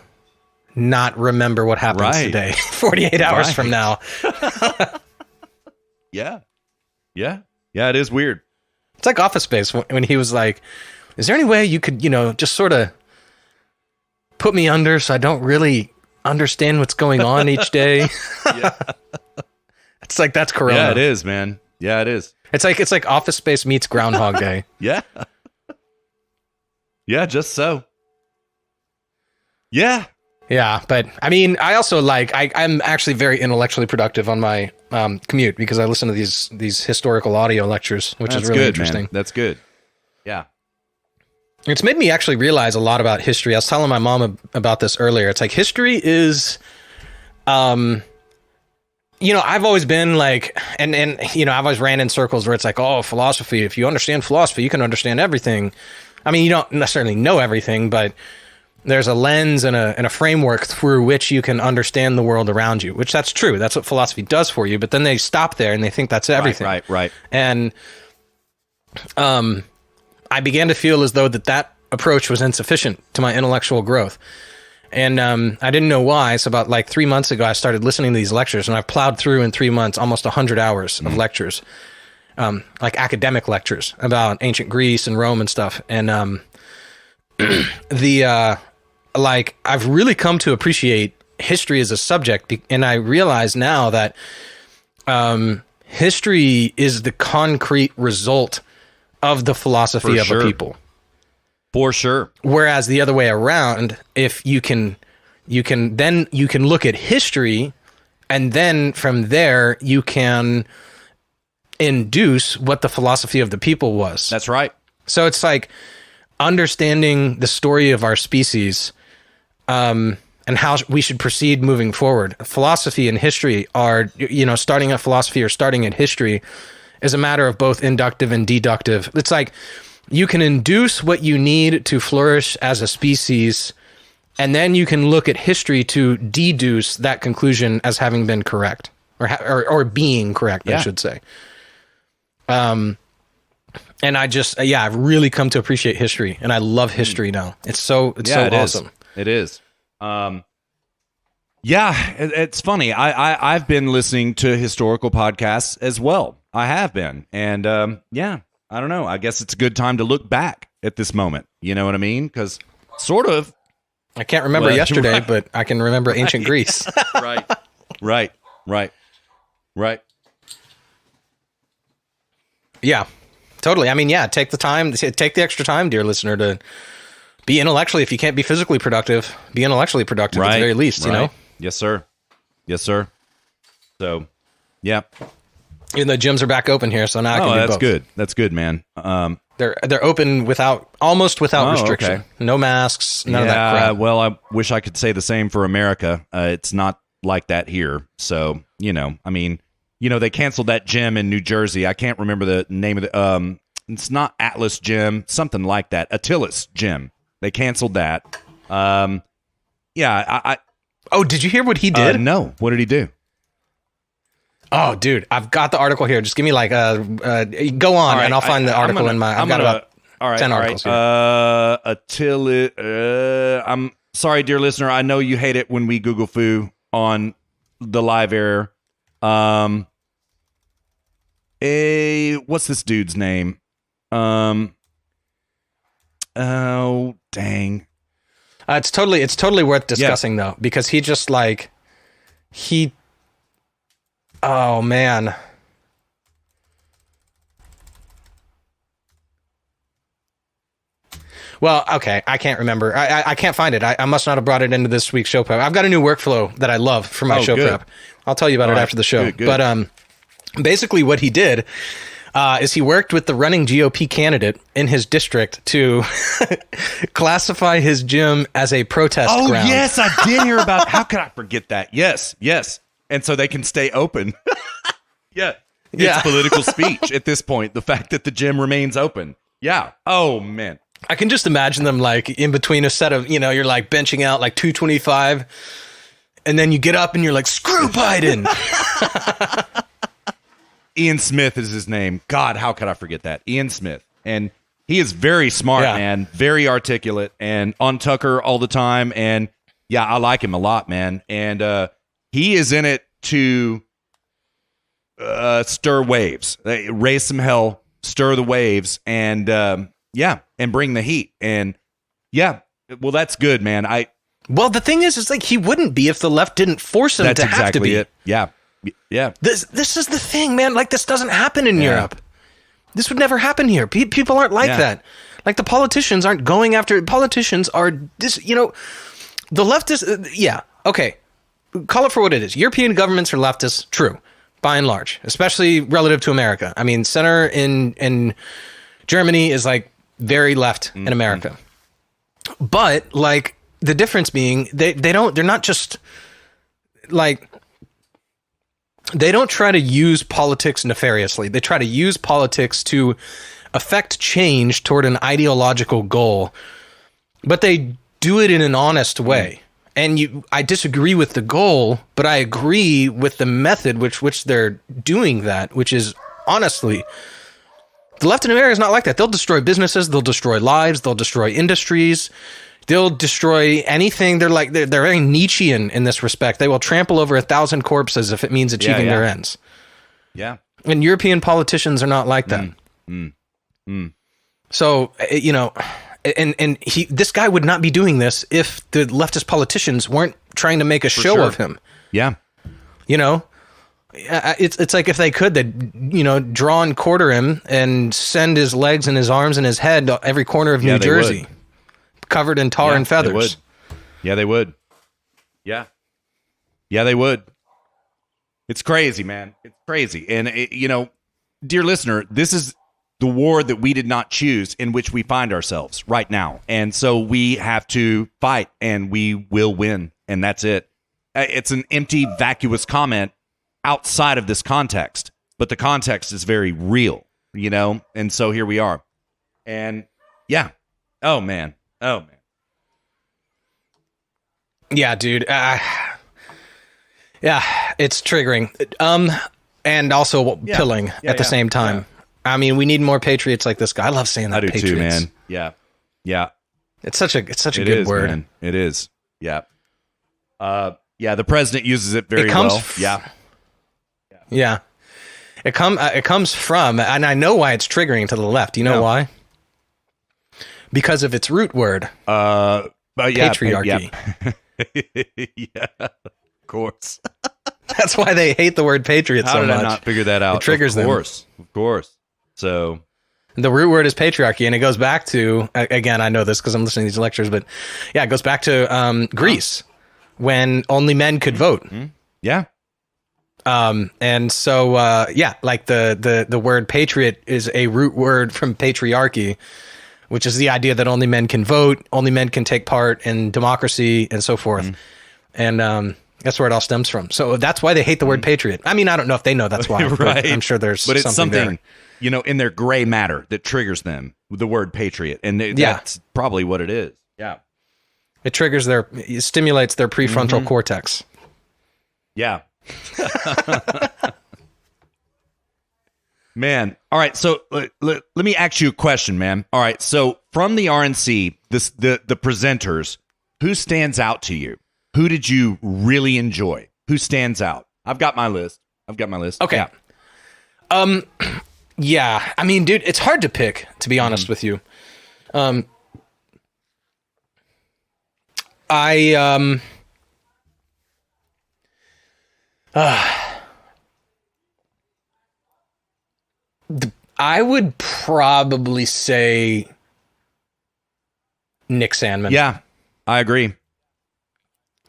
not remember what happens Right. today, 48 hours Right. from now? Yeah, it is weird. It's like Office Space when he was like, is there any way you could, just sort of put me under so I don't really understand what's going on each day? It's like, that's Corona. Yeah, it is, man. Yeah, it is. It's like Office Space meets Groundhog Day. Yeah. Yeah, just so. Yeah. Yeah, but I mean, I also I'm actually very intellectually productive on my commute because I listen to these historical audio lectures, which That's is really good, interesting. man. That's good. Yeah. It's made me actually realize a lot about history. I was telling my mom about this earlier. It's like history is, I've always been like, and I've always ran in circles where it's like, oh, philosophy. If you understand philosophy, you can understand everything. I mean, you don't necessarily know everything, but there's a lens and a framework through which you can understand the world around you, which that's true. That's what philosophy does for you. But then they stop there and they think that's everything. Right. And I began to feel as though that approach was insufficient to my intellectual growth. And I didn't know why. So about like 3 months ago, I started listening to these lectures, and I've plowed through in 3 months almost 100 hours of lectures, like academic lectures about ancient Greece and Rome and stuff. And like I've really come to appreciate history as a subject, and I realize now that history is the concrete result of the philosophy of a people. For sure. Whereas the other way around, if you can look at history, and then from there you can induce what the philosophy of the people was. That's right. So it's like understanding the story of our species, and how we should proceed moving forward. Philosophy and history are, starting at philosophy or starting at history is a matter of both inductive and deductive. It's like you can induce what you need to flourish as a species, and then you can look at history to deduce that conclusion as having been correct, or being correct, I should say. And I just, I've really come to appreciate history, and I love history now. It's so awesome. It is. It's funny. I've been listening to historical podcasts as well. I have been. And I don't know. I guess it's a good time to look back at this moment. You know what I mean? Because sort of. I can't remember yesterday, but I can remember ancient Greece. Right. Yeah, totally. I mean, take the extra time, dear listener, to be intellectually, if you can't be physically productive, be intellectually productive at the very least, you know? Yes, sir. So, yeah. Even though gyms are back open here, so now I can do both. That's good. That's good, man. They're open almost without restriction. Okay. No masks, none of that crap. Well, I wish I could say the same for America. It's not like that here. So, they canceled that gym in New Jersey. I can't remember the name of the, it's not Atlas Gym, something like that. Attilas Gym. They canceled that. Oh, did you hear what he did? No. What did he do? Oh, dude, I've got the article here. Just give me go on, right, and I'll find the article in my. I've got about 10 articles here. Attila. I'm sorry, dear listener. I know you hate it when we Google foo on the live air. What's this dude's name? Oh, dang. It's totally worth discussing though, because he just oh man. Well, okay, I can't remember. I can't find it. I must not have brought it into this week's show prep. I've got a new workflow that I love for my show prep. I'll tell you about it after the show. Good. But basically what he did is he worked with the running GOP candidate in his district to classify his gym as a protest ground. Oh, yes, I did hear about. How could I forget that? Yes. And so they can stay open. It's political speech at this point, the fact that the gym remains open. Yeah. Oh, man. I can just imagine them in between a set of, you're benching out 225, and then you get up and you're like, screw Biden. Ian Smith is his name. God, how could I forget that? Ian Smith. And he is very smart, man, very articulate, and on Tucker all the time. And I like him a lot, man. And he is in it to stir waves, raise some hell, stir the waves, and and bring the heat. And well, that's good, man. Well, the thing is he wouldn't be if the left didn't force him to have to be. It. Yeah. This is the thing, man. This doesn't happen in Europe. This would never happen here. People aren't like that. The politicians aren't going after. Politicians are the left is okay. Call it for what it is. European governments are leftist, true, by and large, especially relative to America. I mean, center in Germany is very left in America. But the difference being they're not just they don't try to use politics nefariously. They try to use politics to affect change toward an ideological goal. But they do it in an honest way. And I disagree with the goal, but I agree with the method which they're doing that, which is honestly, the left in America is not like that. They'll destroy businesses, they'll destroy lives, they'll destroy industries, they'll destroy anything. They're very Nietzschean in this respect. They will trample over 1,000 corpses if it means achieving their ends. Yeah. And European politicians are not like that. So, you know, and this guy would not be doing this if the leftist politicians weren't trying to make a show of him. Yeah. You know, it's like if they could, they'd, you know, draw and quarter him and send his legs and his arms and his head to every corner of New Jersey, covered in tar and feathers. They would. Yeah, they would. Yeah. Yeah, they would. It's crazy, man. It's crazy. And, you know, dear listener, this is the war that we did not choose, in which we find ourselves right now. And so we have to fight, and we will win. And that's it. It's an empty, vacuous comment outside of this context, but the context is very real, you know? And so here we are. And yeah. Oh, man. Yeah, dude. Yeah, it's triggering. And also pilling at the same time. Yeah. I mean, we need more patriots like this guy. I love saying that. I do patriots. too, man. Yeah. Yeah. It's such a good word. Man. It is. Yeah. Yeah, the president uses it very well. Yeah. It comes from, and I know why it's triggering to the left. You know why? Because of its root word. Patriarchy. Yeah. Of course. That's why they hate the word patriot so much. How did I not figure that out? It triggers them. Of course. So the root word is patriarchy, and it goes back to, again, I know this because I'm listening to these lectures, but yeah, it goes back to Greece when only men could vote. Mm-hmm. Yeah. And so like the word patriot is a root word from patriarchy, which is the idea that only men can vote, only men can take part in democracy, and so forth. Mm-hmm. And that's where it all stems from. So that's why they hate the word patriot. I mean, I don't know if they know that's why. Right. I'm sure there's but it's something there. You know, in their gray matter that triggers them, the word patriot. And that's probably what it is. Yeah. It triggers it stimulates their prefrontal cortex. Yeah. Man. All right. So let me ask you a question, man. All right. So from the RNC, the presenters, who stands out to you? Who did you really enjoy? Who stands out? I've got my list. Okay. Yeah. Yeah. I mean, dude, it's hard to pick, to be honest with you. I would probably say Nick Sandmann. Yeah, I agree.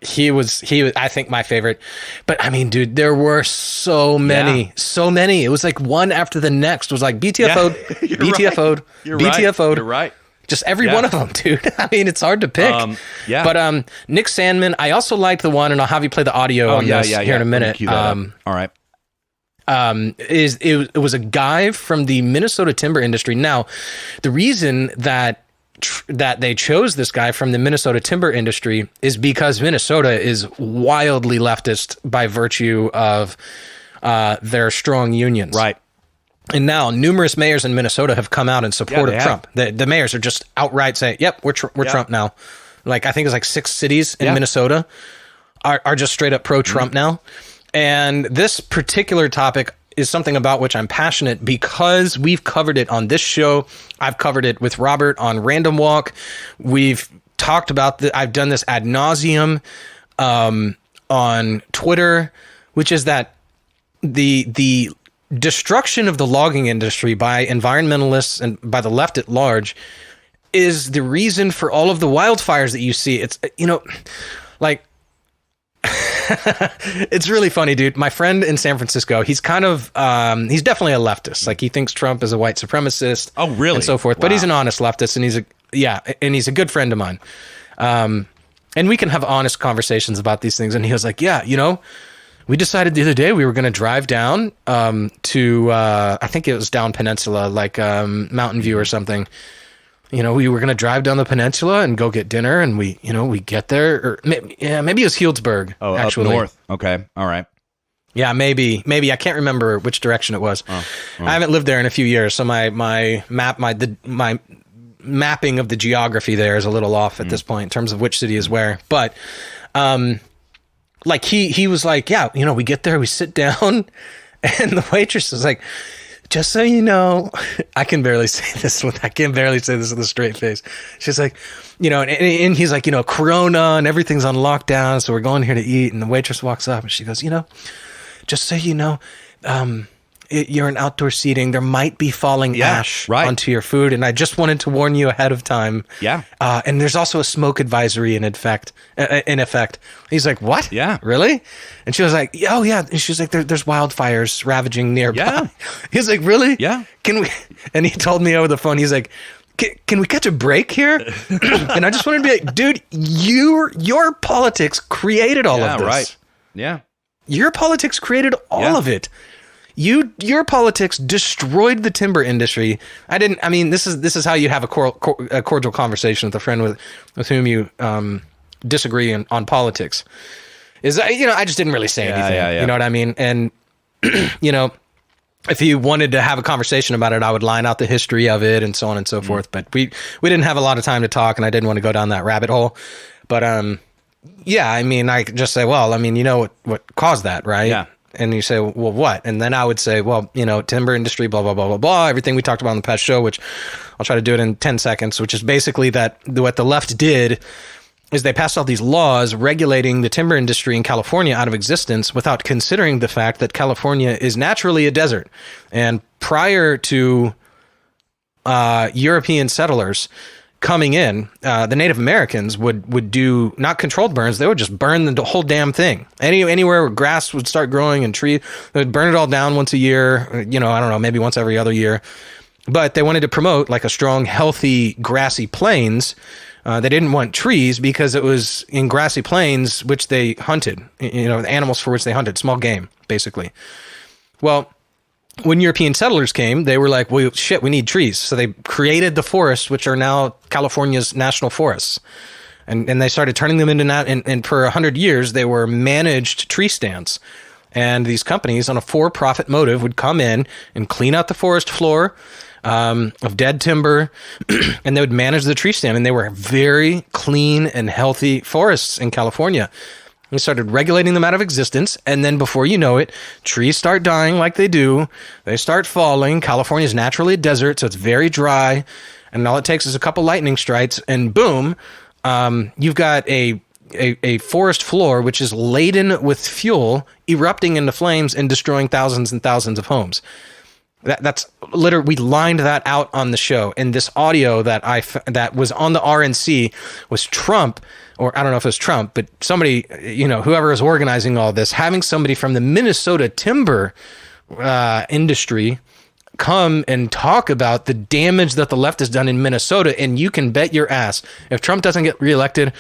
He was, I think, my favorite. But I mean, dude, there were so many. It was like one after the next. It was like BTFO'd, BTFO'd, BTFO'd. You're right. Just every one of them, dude. I mean, it's hard to pick. But Nick Sandmann, I also liked the one, and I'll have you play the audio on this here in a minute. All right. It was a guy from the Minnesota timber industry. Now, the reason that they chose this guy from the Minnesota timber industry is because Minnesota is wildly leftist by virtue of their strong unions. Right. And now numerous mayors in Minnesota have come out in support of Trump. The mayors are just outright saying, yep, we're Trump now. Like, I think it's like 6 cities in Minnesota are just straight up pro-Trump now. And this particular topic is something about which I'm passionate because we've covered it on this show. I've covered it with Robert on Random Walk. We've talked about I've done this ad nauseum on Twitter, which is that the destruction of the logging industry by environmentalists and by the left at large is the reason for all of the wildfires that you see. It's, you know, like, it's really funny, dude. My friend in San Francisco, he's kind of, he's definitely a leftist. Like, he thinks Trump is a white supremacist. Oh, really? And so forth. Wow. But he's an honest leftist, and he's a good friend of mine. And we can have honest conversations about these things. And he was like, yeah, you know, we decided the other day we were going to drive down to, I think it was down Peninsula, like Mountain View or something. we were going to drive down the peninsula and go get dinner, and we get there, or maybe it was Healdsburg. Oh, actually. up north. Okay, all right. Yeah, maybe I can't remember which direction it was. I haven't lived there in a few years, so my mapping of the geography there is a little off at this point in terms of which city is where. But like he was like, yeah, we get there, we sit down, and the waitress is like, just so you know, I can barely say this with a straight face. She's like, and he's like, Corona and everything's on lockdown, so we're going here to eat. And the waitress walks up and she goes, just so you know, you're in outdoor seating. There might be falling ash onto your food, and I just wanted to warn you ahead of time. Yeah. And there's also a smoke advisory in effect. He's like, what? Yeah. Really? And she was like, oh yeah. And she's like, there's wildfires ravaging nearby. Yeah. He's like, really? Yeah. Can we? And he told me over the phone. He's like, can we catch a break here? And I just wanted to be like, dude, your politics created all of this. Right. Yeah. Your politics created all of it. Your politics destroyed the timber industry. This is how you have a cordial conversation with a friend with whom you disagree on politics. I just didn't really say anything. Yeah. You know what I mean? And if you wanted to have a conversation about it, I would line out the history of it and so on and so forth. But we didn't have a lot of time to talk, and I didn't want to go down that rabbit hole. But I could just say, well, what caused that, right? Yeah. And you say, well, what? And then I would say, well, timber industry, blah, blah, blah, blah, blah, everything we talked about in the past show, which I'll try to do it in 10 seconds, which is basically that what the left did is they passed all these laws regulating the timber industry in California out of existence without considering the fact that California is naturally a desert. And prior to European settlers coming in, the Native Americans would do not controlled burns. They would just burn the whole damn thing. Anywhere where grass would start growing and tree, they would burn it all down once a year. I don't know, maybe once every other year. But they wanted to promote like a strong, healthy, grassy plains. They didn't want trees because it was in grassy plains, which they hunted, the animals for which they hunted, small game, basically. Well, when European settlers came, they were like, well, shit, we need trees. So they created the forests, which are now California's national forests. And they started turning them into that. And for 100 years, they were managed tree stands. And these companies on a for-profit motive would come in and clean out the forest floor of dead timber, and they would manage the tree stand. And they were very clean and healthy forests in California. We started regulating them out of existence, and then before you know it, trees start dying like they do. They start falling. California is naturally a desert, so it's very dry, and all it takes is a couple lightning strikes, and boom, you've got a forest floor which is laden with fuel, erupting into flames and destroying thousands and thousands of homes. That's literally, we lined that out on the show, and this audio that was on the RNC was Trump, or I don't know if it was Trump, but somebody, whoever is organizing all this, having somebody from the Minnesota timber industry come and talk about the damage that the left has done in Minnesota. And you can bet your ass, if Trump doesn't get reelected,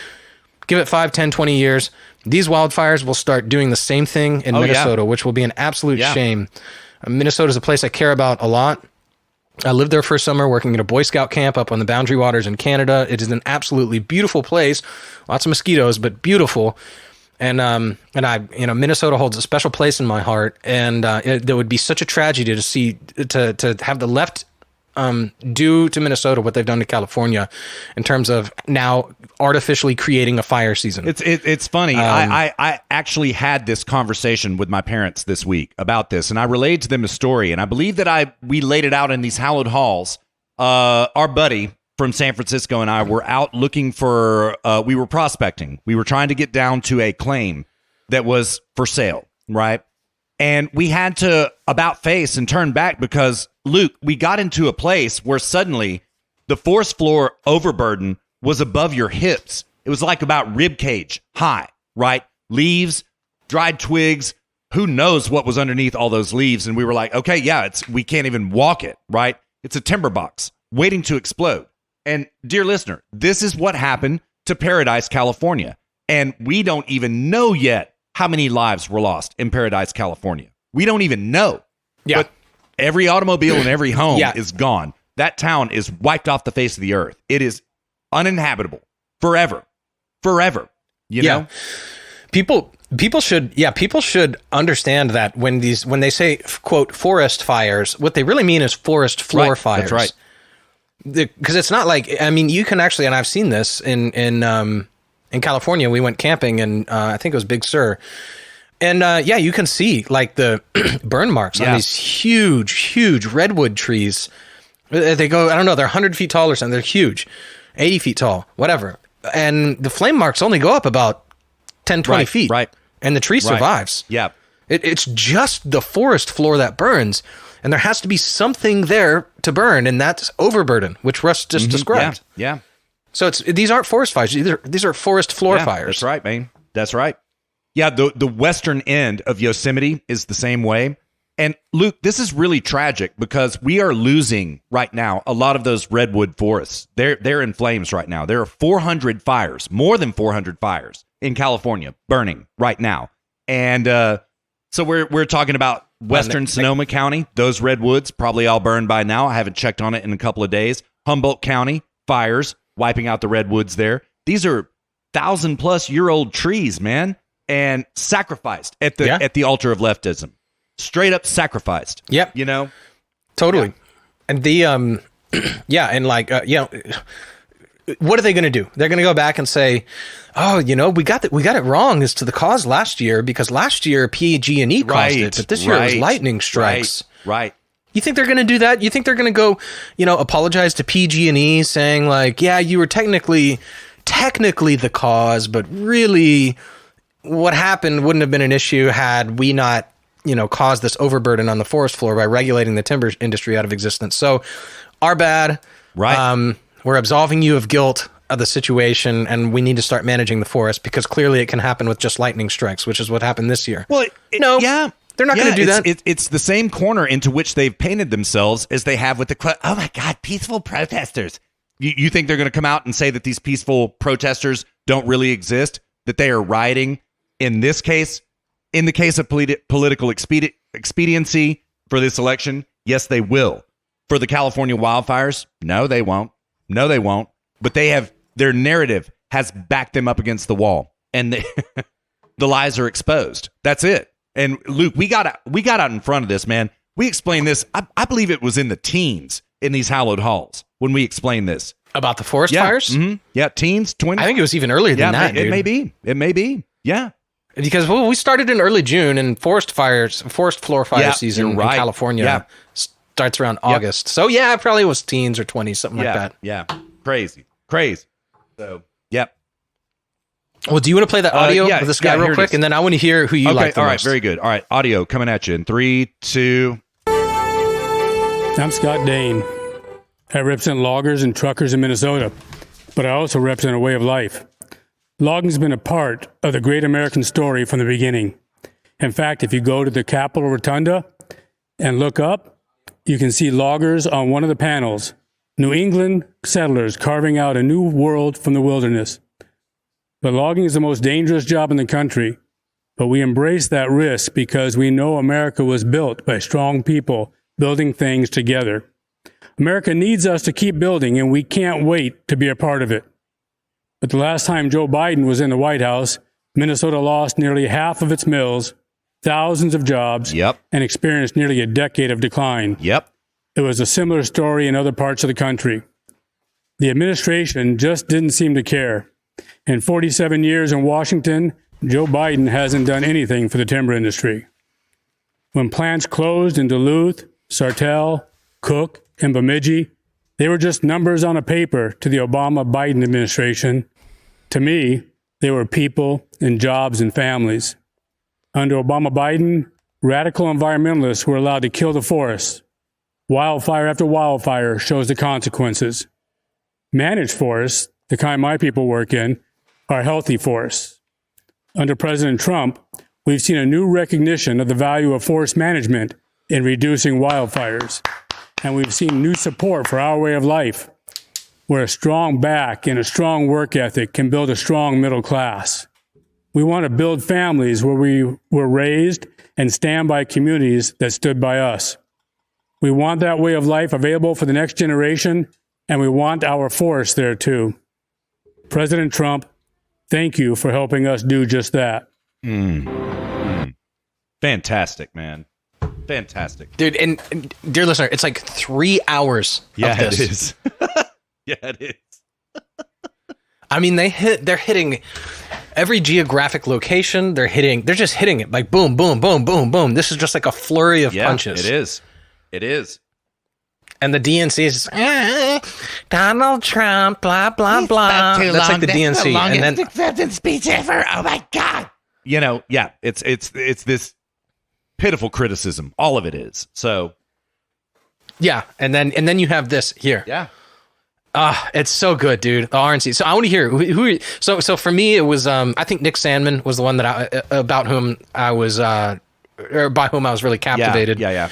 give it 5, 10, 20 years, these wildfires will start doing the same thing in Minnesota, which will be an absolute shame. Minnesota is a place I care about a lot. I lived there for a summer working at a Boy Scout camp up on the Boundary Waters in Canada. It is an absolutely beautiful place. Lots of mosquitoes, but beautiful. And Minnesota holds a special place in my heart. And there would be such a tragedy to see, to have the left do to Minnesota what they've done to California in terms of now artificially creating a fire season. It's funny. I actually had this conversation with my parents this week about this, and I relayed to them a story, and I believe that we laid it out in these hallowed halls. Our buddy from San Francisco and I were out looking for, we were prospecting. We were trying to get down to a claim that was for sale, right? And we had to about face and turn back because, Luke, we got into a place where suddenly the forest floor overburden was above your hips. It was like about rib cage high, right? Leaves, dried twigs, who knows what was underneath all those leaves. And we were like, okay, yeah, we can't even walk it, right? It's a timber box waiting to explode. And dear listener, this is what happened to Paradise, California. And we don't even know yet how many lives were lost in Paradise, California. We don't even know. Yeah. But every automobile in every home is gone. that town is wiped off the face of the earth. It is uninhabitable forever. You know? People should understand that when they say quote forest fires, what they really mean is forest floor fires. That's right. Because it's not like, I mean, you can actually, and I've seen this in California. We went camping and I think it was Big Sur. And you can see like the burn marks on these huge redwood trees. They go, I don't know, they're 100 feet tall or something. They're huge, 80 feet tall, whatever. And the flame marks only go up about 10, 20 feet. Right. And the tree survives. Yeah. It's just the forest floor that burns. And there has to be something there to burn. And that's overburden, which Russ just described. Yeah. So these aren't forest fires. These are forest floor fires. That's right, man. That's right. Yeah, the western end of Yosemite is the same way. And Luke, this is really tragic because we are losing right now a lot of those redwood forests. They're in flames right now. There are 400 fires, more than 400 fires in California burning right now. And so we're talking about western Sonoma County. Those redwoods probably all burned by now. I haven't checked on it in a couple of days. Humboldt County, fires wiping out the redwoods there. These are 1,000-plus-year-old trees, man, and sacrificed at the altar of leftism. Straight up sacrificed. Yep. You know? Totally. Yeah. And the, what are they going to do? They're going to go back and say, oh, we got it wrong as to the cause last year because last year PG&E caused it, but this year it was lightning strikes. Right. You think they're going to do that? You think they're going to go, apologize to PG&E saying like, yeah, you were technically the cause, but really what happened wouldn't have been an issue had we not caused this overburden on the forest floor by regulating the timber industry out of existence. So our bad. Right. We're absolving you of guilt of the situation, and we need to start managing the forest because clearly it can happen with just lightning strikes, which is what happened this year. Well, they're not going to do that. It's the same corner into which they've painted themselves as they have with oh my God, peaceful protesters. You think they're going to come out and say that these peaceful protesters don't really exist, that they are rioting? In this case, in the case of political expediency for this election, yes, they will. For the California wildfires, no, they won't. But their narrative has backed them up against the wall, and the lies are exposed. That's it. And Luke, we got out in front of this, man. We explained this. I believe it was in the teens in these hallowed halls when we explained this about the forest fires. Mm-hmm. Yeah, teens, 20s. I think it was even earlier than that. It may be. Yeah. Because we started in early June, and forest floor fire season in California starts around August. So it probably was teens or 20s, something like that. Yeah, crazy. So, yep. Well, do you want to play that audio of this guy real quick, and then I want to hear who you like the all most. Right, very good. All right, audio coming at you in 3, 2. I'm Scott Dane. I represent loggers and truckers in Minnesota, but I also represent a way of life. Logging's been a part of the great American story from the beginning. In fact, if you go to the Capitol Rotunda and look up, you can see loggers on one of the panels, New England settlers carving out a new world from the wilderness. But logging is the most dangerous job in the country, but we embrace that risk because we know America was built by strong people building things together. America needs us to keep building, and we can't wait to be a part of it. But the last time Joe Biden was in the White House, Minnesota lost nearly half of its mills, thousands of jobs, and experienced nearly a decade of decline. It was a similar story in other parts of the country. The administration just didn't seem to care. In 47 years in Washington, Joe Biden hasn't done anything for the timber industry. When plants closed in Duluth, Sartell, Cook, and Bemidji, they were just numbers on a paper to the Obama-Biden administration. To me, they were people and jobs and families. Under Obama-Biden, radical environmentalists were allowed to kill the forests. Wildfire after wildfire shows the consequences. Managed forests, the kind my people work in, are healthy forests. Under President Trump, we've seen a new recognition of the value of forest management in reducing wildfires. And we've seen new support for our way of life, where a strong back and a strong work ethic can build a strong middle class. We want to build families where we were raised and stand by communities that stood by us. We want that way of life available for the next generation, and we want our force there too. President Trump, thank you for helping us do just that. Fantastic, man. Fantastic. Dude, and dear listener, it's like 3 hours of this. It is. Yeah, it is. I mean, they're hitting every geographic location. They're just hitting it like boom, boom, boom, boom, boom. This is just like a flurry of punches. It is. It is. And the DNC is Donald Trump, blah, blah, blah. That's like the DNC. And then acceptance speech ever. Oh my God. You know, yeah, it's this pitiful criticism. All of it is. So yeah, and then you have this here. yeah. It's so good, dude. The RNC. So I want to hear who. So for me, it was I think Nick Sandmann was the one that about whom I was or by whom I was really captivated. Yeah.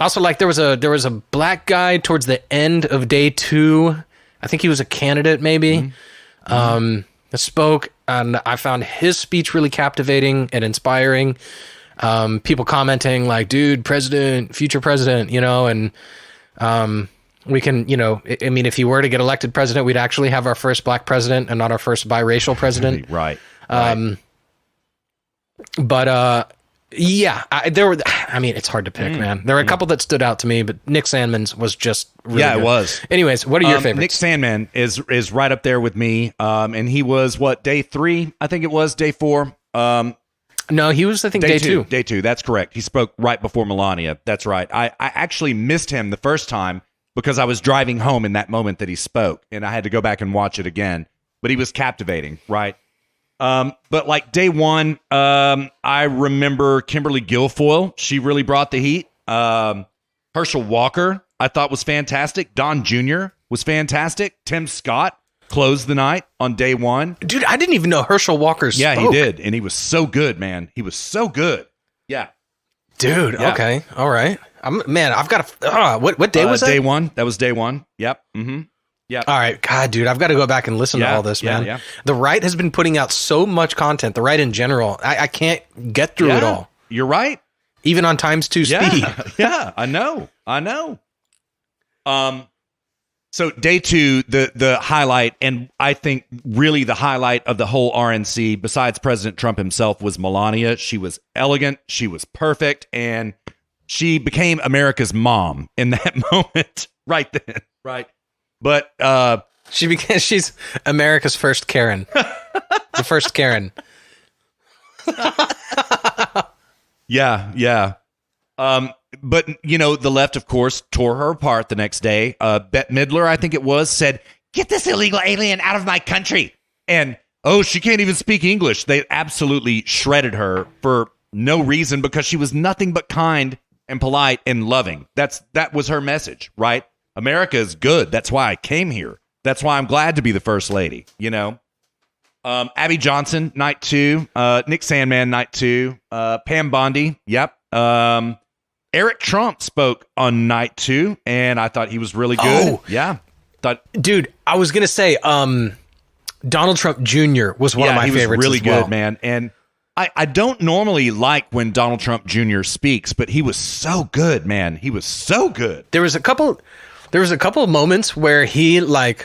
Also, like there was a black guy towards the end of day 2. I think he was a candidate, maybe. That spoke, and I found his speech really captivating and inspiring. People commenting like, "Dude, president, future president," you know, and we can, you know, I mean, if he were to get elected president, we'd actually have our first black president and not our first biracial president. Right. But yeah, I mean, it's hard to pick, man. There were a couple that stood out to me, but Nick Sandmann's was just really good. It was. Anyways, what are your favorites? Nick Sandmann is right up there with me. And he was day 3? I think it was day 4. No, he was, I think, day 2. Day 2. That's correct. He spoke right before Melania. That's right. I actually missed him the first time because I was driving home in that moment that he spoke, and I had to go back and watch it again. But he was captivating, right? But like day 1, I remember Kimberly Guilfoyle. She really brought the heat. Herschel Walker, I thought was fantastic. Don Jr. was fantastic. Tim Scott closed the night on day 1. Dude, I didn't even know Herschel Walker spoke. Yeah, he did. And he was so good, man. He was so good. Yeah. Dude, Yeah. Okay. All right. I've got to, what day was that? Day 1. That was day 1. Yep. Mm-hmm. Yeah. All right. God, dude, I've got to go back and listen to all this, man. Yeah. The right has been putting out so much content, the right in general. I can't get through it all. You're right. Even on times 2 speed. Yeah, I know. So day 2, the highlight, and I think really the highlight of the whole RNC, besides President Trump himself, was Melania. She was elegant, she was perfect, and she became America's mom in that moment, right then, right? But she's America's first Karen. The first Karen. Yeah. But, you know, the left, of course, tore her apart the next day. Bette Midler, I think it was, said, "Get this illegal alien out of my country." And, she can't even speak English. They absolutely shredded her for no reason because she was nothing but kind and polite and loving. That was her message, right? America is good. That's why I came here. That's why I'm glad to be the first lady, you know? Abby Johnson, night 2. Nick Sandmann, night 2. Pam Bondi, yep. Eric Trump spoke on night 2, and I thought he was really good. Oh. Yeah. Dude, I was going to say, Donald Trump Jr. was one of my favorites really as well. good, man. And I don't normally like when Donald Trump Jr. speaks, but he was so good, man. He was so good. There was a couple of moments where he was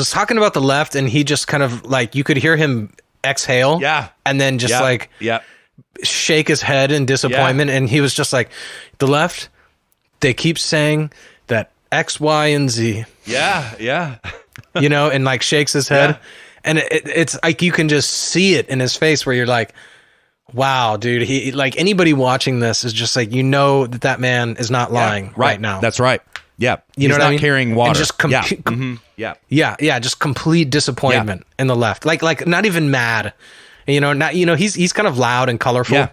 talking about the left, and he just kind of like, you could hear him exhale. Yeah. And then just shake his head in disappointment. Yeah. And he was just like, the left, they keep saying that X, Y, and Z. Yeah. You know, and like shakes his head. Yeah. And it's like, you can just see it in his face where you're like, wow, dude, he, like, anybody watching this is just like, you know, that man is not lying right now. That's right. Yeah. You know what not I mean? Carrying water. And just Yeah. just complete disappointment in the left. Like not even mad. He's kind of loud and colorful. Yeah.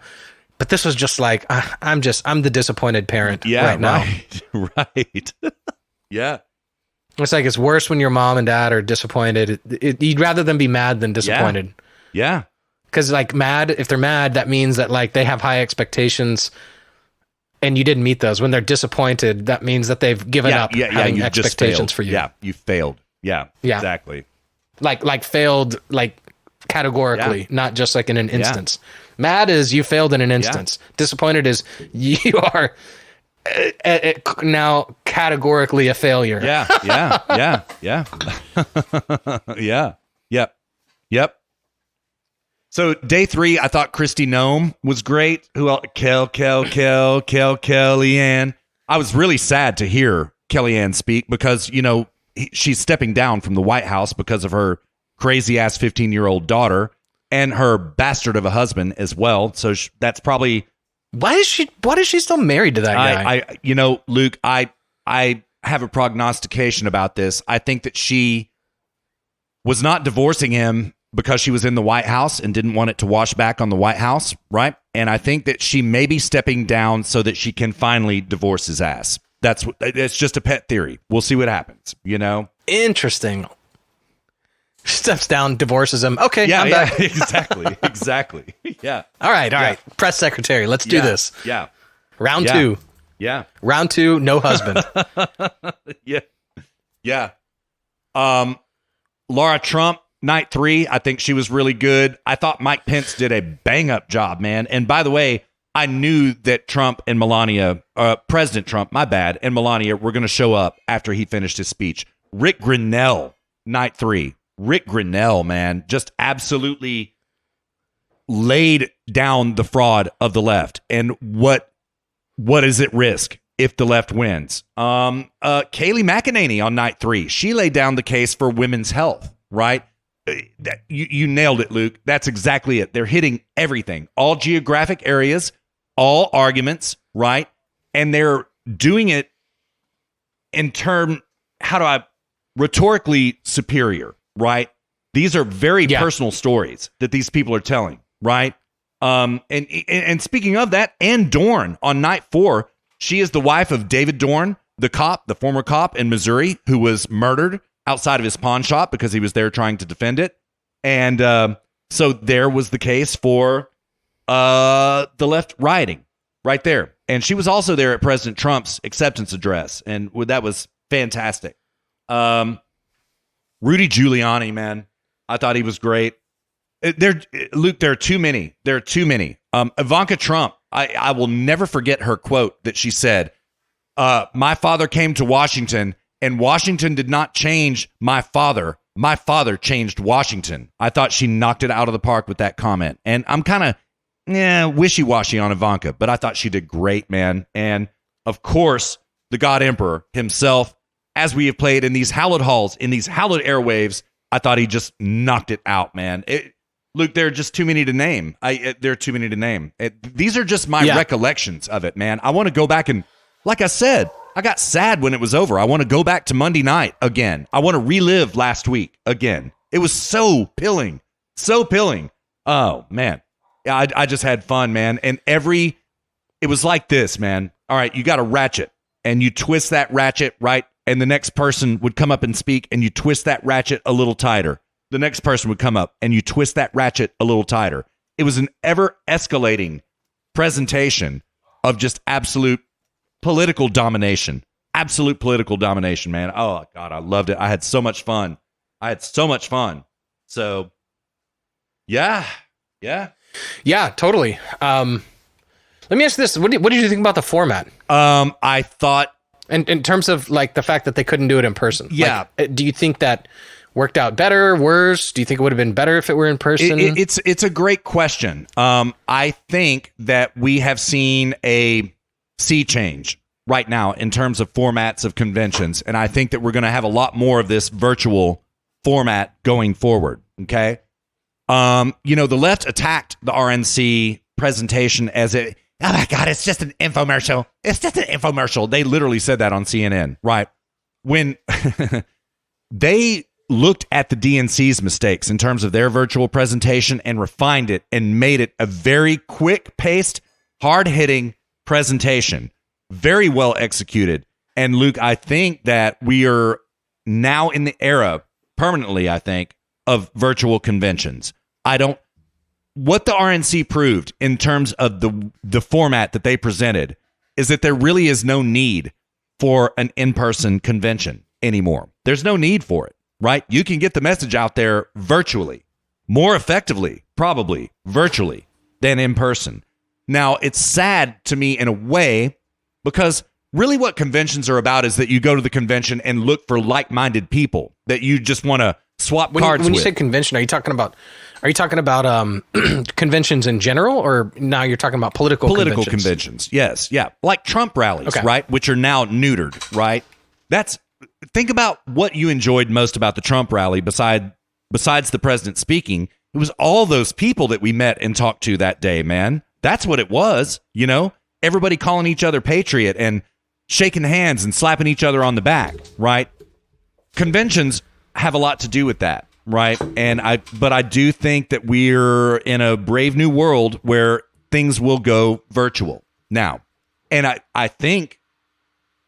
But this was just like, I'm the disappointed parent right now. Right. Yeah. It's like, it's worse when your mom and dad are disappointed. You'd rather them be mad than disappointed. Yeah. Because like if they're mad, that means that like they have high expectations and you didn't meet those. When they're disappointed, that means that they've given up having expectations for you. Yeah, you failed. Yeah, exactly. Like failed, like categorically, not just like in an instance. Mad is you failed in an instance. Disappointed is you are now categorically a failure. Yeah. Yep. So day 3, I thought Kristi Noem was great. Who else? Kellyanne. I was really sad to hear Kellyanne speak because, she's stepping down from the White House because of her crazy ass 15-year-old daughter and her bastard of a husband as well. So that's probably why is she still married to that guy? Luke, I have a prognostication about this. I think that she was not divorcing him because she was in the White House and didn't want it to wash back on the White House, right? And I think that she may be stepping down so that she can finally divorce his ass. It's just a pet theory. We'll see what happens, Interesting. Steps down, divorces him. Okay, I'm back. Exactly. Yeah. All right. Press secretary, let's do this. Yeah. Round 2. Yeah. Round 2, no husband. Yeah. Laura Trump, night 3, I think she was really good. I thought Mike Pence did a bang-up job, man. And by the way, I knew that Trump and Melania, President Trump, my bad, and Melania were going to show up after he finished his speech. Rick Grenell, night 3. Rick Grenell, man, just absolutely laid down the fraud of the left and what is at risk if the left wins. Kayleigh McEnany on night 3, she laid down the case for women's health, right? You nailed it, Luke. That's exactly it. They're hitting everything, all geographic areas, all arguments, right? And they're doing it in rhetorically superior, right? These are very personal stories that these people are telling, right? And speaking of that, Ann Dorn on night 4, she is the wife of David Dorn, the former cop in Missouri who was murdered outside of his pawn shop because he was there trying to defend it. And so there was the case for the left rioting right there. And she was also there at President Trump's acceptance address. And that was fantastic. Rudy Giuliani, man, I thought he was great. Luke, there are too many. Ivanka Trump, I will never forget her quote that she said, my father came to Washington and Washington did not change my father. My father changed Washington. I thought she knocked it out of the park with that comment. And I'm kind of wishy-washy on Ivanka, but I thought she did great, man. And of course, the God Emperor himself, as we have played in these hallowed halls, in these hallowed airwaves, I thought he just knocked it out, man. Luke, there are just too many to name. There are too many to name. These are just my recollections of it, man. I want to go back and, like I said, I got sad when it was over. I want to go back to Monday night again. I want to relive last week again. It was so pilling. Oh, man. I just had fun, man. And it was like this, man. All right, you got a ratchet, and you twist that ratchet, right? And the next person would come up and speak, and you twist that ratchet a little tighter. The next person would come up, and you twist that ratchet a little tighter. It was an ever-escalating presentation of just absolute political domination. Absolute political domination, man. Oh, God, I loved it. I had so much fun. So, yeah, totally. Let me ask this. What did you think about the format? I thought... In terms of like the fact that they couldn't do it in person. Yeah. Like, do you think that worked out better, worse? Do you think it would have been better if it were in person? It's a great question. I think that we have seen a sea change right now in terms of formats of conventions. And I think that we're going to have a lot more of this virtual format going forward. Okay. The left attacked the RNC presentation as oh my God, it's just an infomercial. They literally said that on CNN, right? When they looked at the DNC's mistakes in terms of their virtual presentation and refined it and made it a very quick-paced, hard-hitting presentation, very well executed. And Luke, I think that we are now in the era, permanently, I think, of virtual conventions. What the RNC proved in terms of the format that they presented is that there really is no need for an in-person convention anymore. There's no need for it, right? You can get the message out there virtually. more effectively, probably virtually than in person. Now, it's sad to me in a way because really what conventions are about is that you go to the convention and look for like-minded people that you just want to swap cards with. When you say convention, are you talking about conventions in general, or now you're talking about political conventions? Yes, yeah, like Trump rallies, Okay. right, which are now neutered, right? Think about what you enjoyed most about the Trump rally besides the president speaking. It was all those people that we met and talked to that day, man. That's what it was, you know? Everybody calling each other patriot and shaking hands and slapping each other on the back, right? Conventions have a lot to do with that, right? But I do think that we're in a brave new world where things will go virtual now. And I think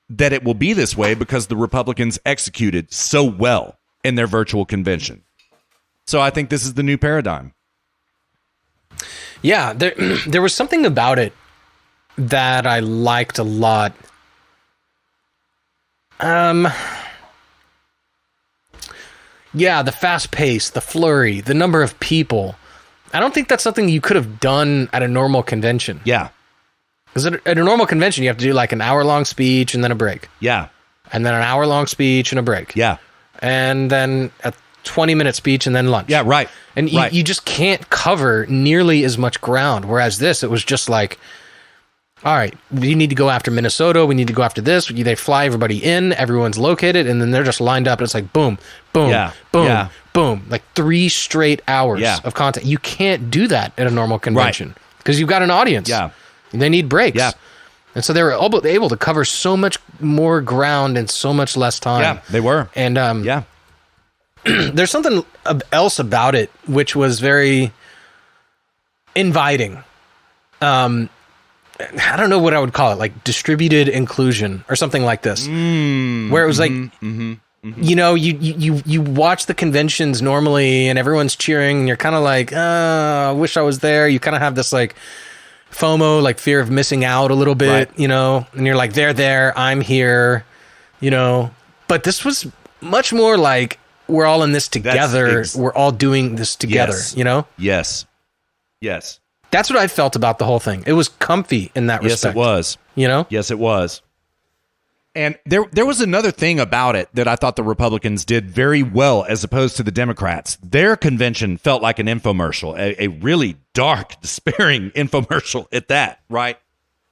that it will be this way because the Republicans executed so well in their virtual convention. So I think this is the new paradigm. Yeah, there was something about it that I liked a lot. Yeah, the fast pace, the flurry, the number of people. I don't think that's something you could have done at a normal convention. Yeah. Because at a normal convention, you have to do like an hour-long speech and then a break. Yeah. And then an hour-long speech and a break. Yeah. And then a 20-minute speech and then lunch. Yeah, right. And you just can't cover nearly as much ground. Whereas this, it was just like, all right, we need to go after Minnesota. We need to go after this. They fly everybody in. Everyone's located. And then they're just lined up. And it's like, boom, boom, boom, boom. Like 3 straight hours of content. You can't do that at a normal convention. Because you've got an audience. Yeah. They need breaks. Yeah. And so they were able to cover so much more ground in so much less time. Yeah, they were. And yeah. There's something else about it which was very inviting. I don't know what I would call it, like distributed inclusion or something like this, where it was like, you know, you watch the conventions normally and everyone's cheering and you're kind of like, I wish I was there. You kind of have this like FOMO, like fear of missing out a little bit, you know, and you're like, they're there, I'm here, you know, but this was much more like, we're all in this together. We're all doing this together, you know? Yes. Yes. That's what I felt about the whole thing. It was comfy in that respect. Yes, it was. You know? Yes, it was. And there was another thing about it that I thought the Republicans did very well as opposed to the Democrats. Their convention felt like an infomercial, a really dark, despairing infomercial at that, right?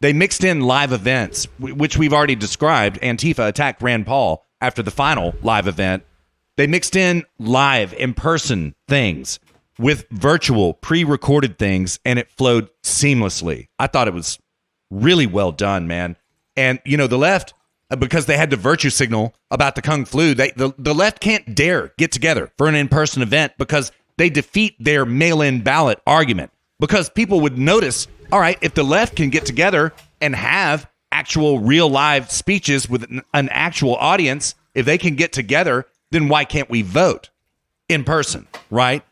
They mixed in live events, which we've already described. Antifa attacked Rand Paul after the final live event. They mixed in live, in-person things with virtual, pre-recorded things, and it flowed seamlessly. I thought it was really well done, man. And, you know, the left, because they had to virtue signal about the Kung Flu, the left can't dare get together for an in-person event because they defeat their mail-in ballot argument. Because people would notice, all right, if the left can get together and have actual real live speeches with an actual audience, if they can get together, then why can't we vote in person, right?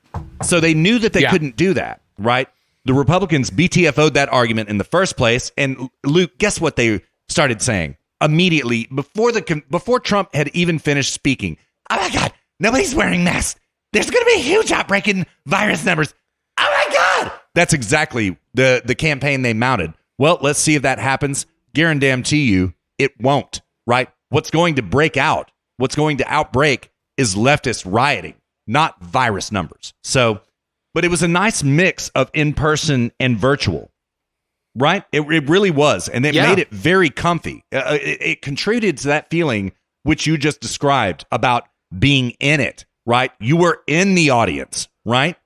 So they knew that they couldn't do that, right? The Republicans BTFO'd that argument in the first place. And Luke, guess what they started saying immediately before Trump had even finished speaking? Oh my God, nobody's wearing masks. There's going to be a huge outbreak in virus numbers. Oh my God. That's exactly the campaign they mounted. Well, let's see if that happens. Guarantee you it won't, right? What's going to break out? What's going to outbreak is leftist rioting, not virus numbers. So, but it was a nice mix of in-person and virtual, right? It really was. And it made it very comfy. It contributed to that feeling which you just described about being in it, right? You were in the audience, right?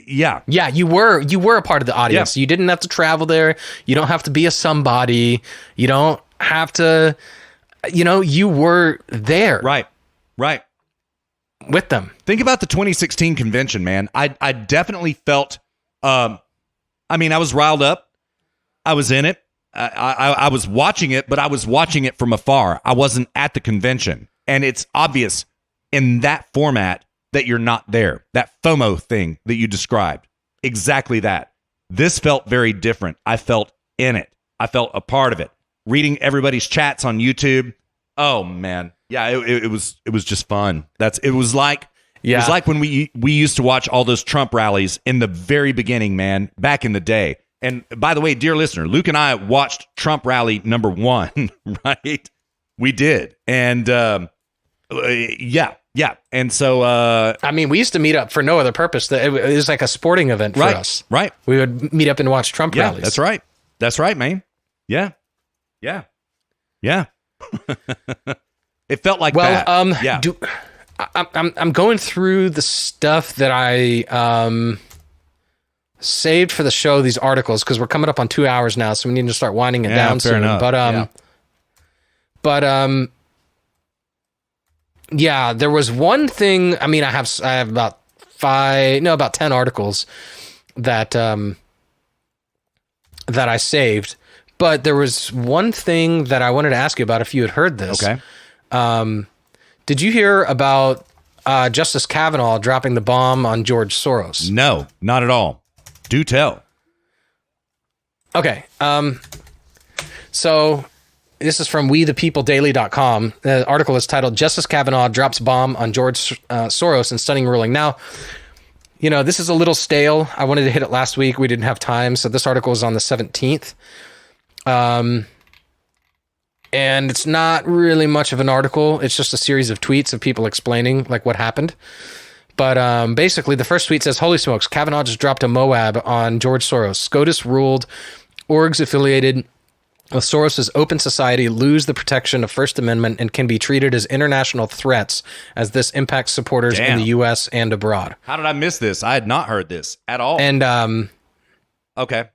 Yeah, you were a part of the audience. You didn't have to travel there. You don't have to be a somebody. You don't have to... You know, you were there. Right. With them. Think about the 2016 convention, man. I definitely felt, I was riled up. I was in it. I was watching it, but I was watching it from afar. I wasn't at the convention. And it's obvious in that format that you're not there. That FOMO thing that you described. Exactly that. This felt very different. I felt in it. I felt a part of it. Reading everybody's chats on YouTube. Oh man. Yeah, it was just fun. It was like It was like when we used to watch all those Trump rallies in the very beginning, man, back in the day. And by the way, dear listener, Luke and I watched Trump rally number 1, right? We did. And yeah. And so I mean, we used to meet up for no other purpose. It was like a sporting event for us. Right. We would meet up and watch Trump Yeah, rallies. that's right. That's right, man. Yeah. It felt like that. Yeah. I'm going through the stuff that I saved for the show, these articles, because we're coming up on 2 hours now, so we need to start winding it down fair soon. enough. Yeah, there was one thing. I mean, I have about 10 articles that that I saved, but there was one thing that I wanted to ask you about if you had heard this. Okay. Did you hear about Justice Kavanaugh dropping the bomb on George Soros? No, not at all. Do tell. Okay. So this is from WeThePeopleDaily.com. The article is titled "Justice Kavanaugh Drops Bomb on George Soros in Stunning Ruling." Now, you know, this is a little stale. I wanted to hit it last week. We didn't have time. So this article is on the 17th. And it's not really much of an article. It's just a series of tweets of people explaining like what happened. But basically, the first tweet says, "Holy smokes, Kavanaugh just dropped a Moab on George Soros. SCOTUS ruled orgs affiliated with Soros's Open Society lose the protection of First Amendment and can be treated as international threats as this impacts supporters in the U.S. and abroad." How did I miss this? I had not heard this at all. And okay.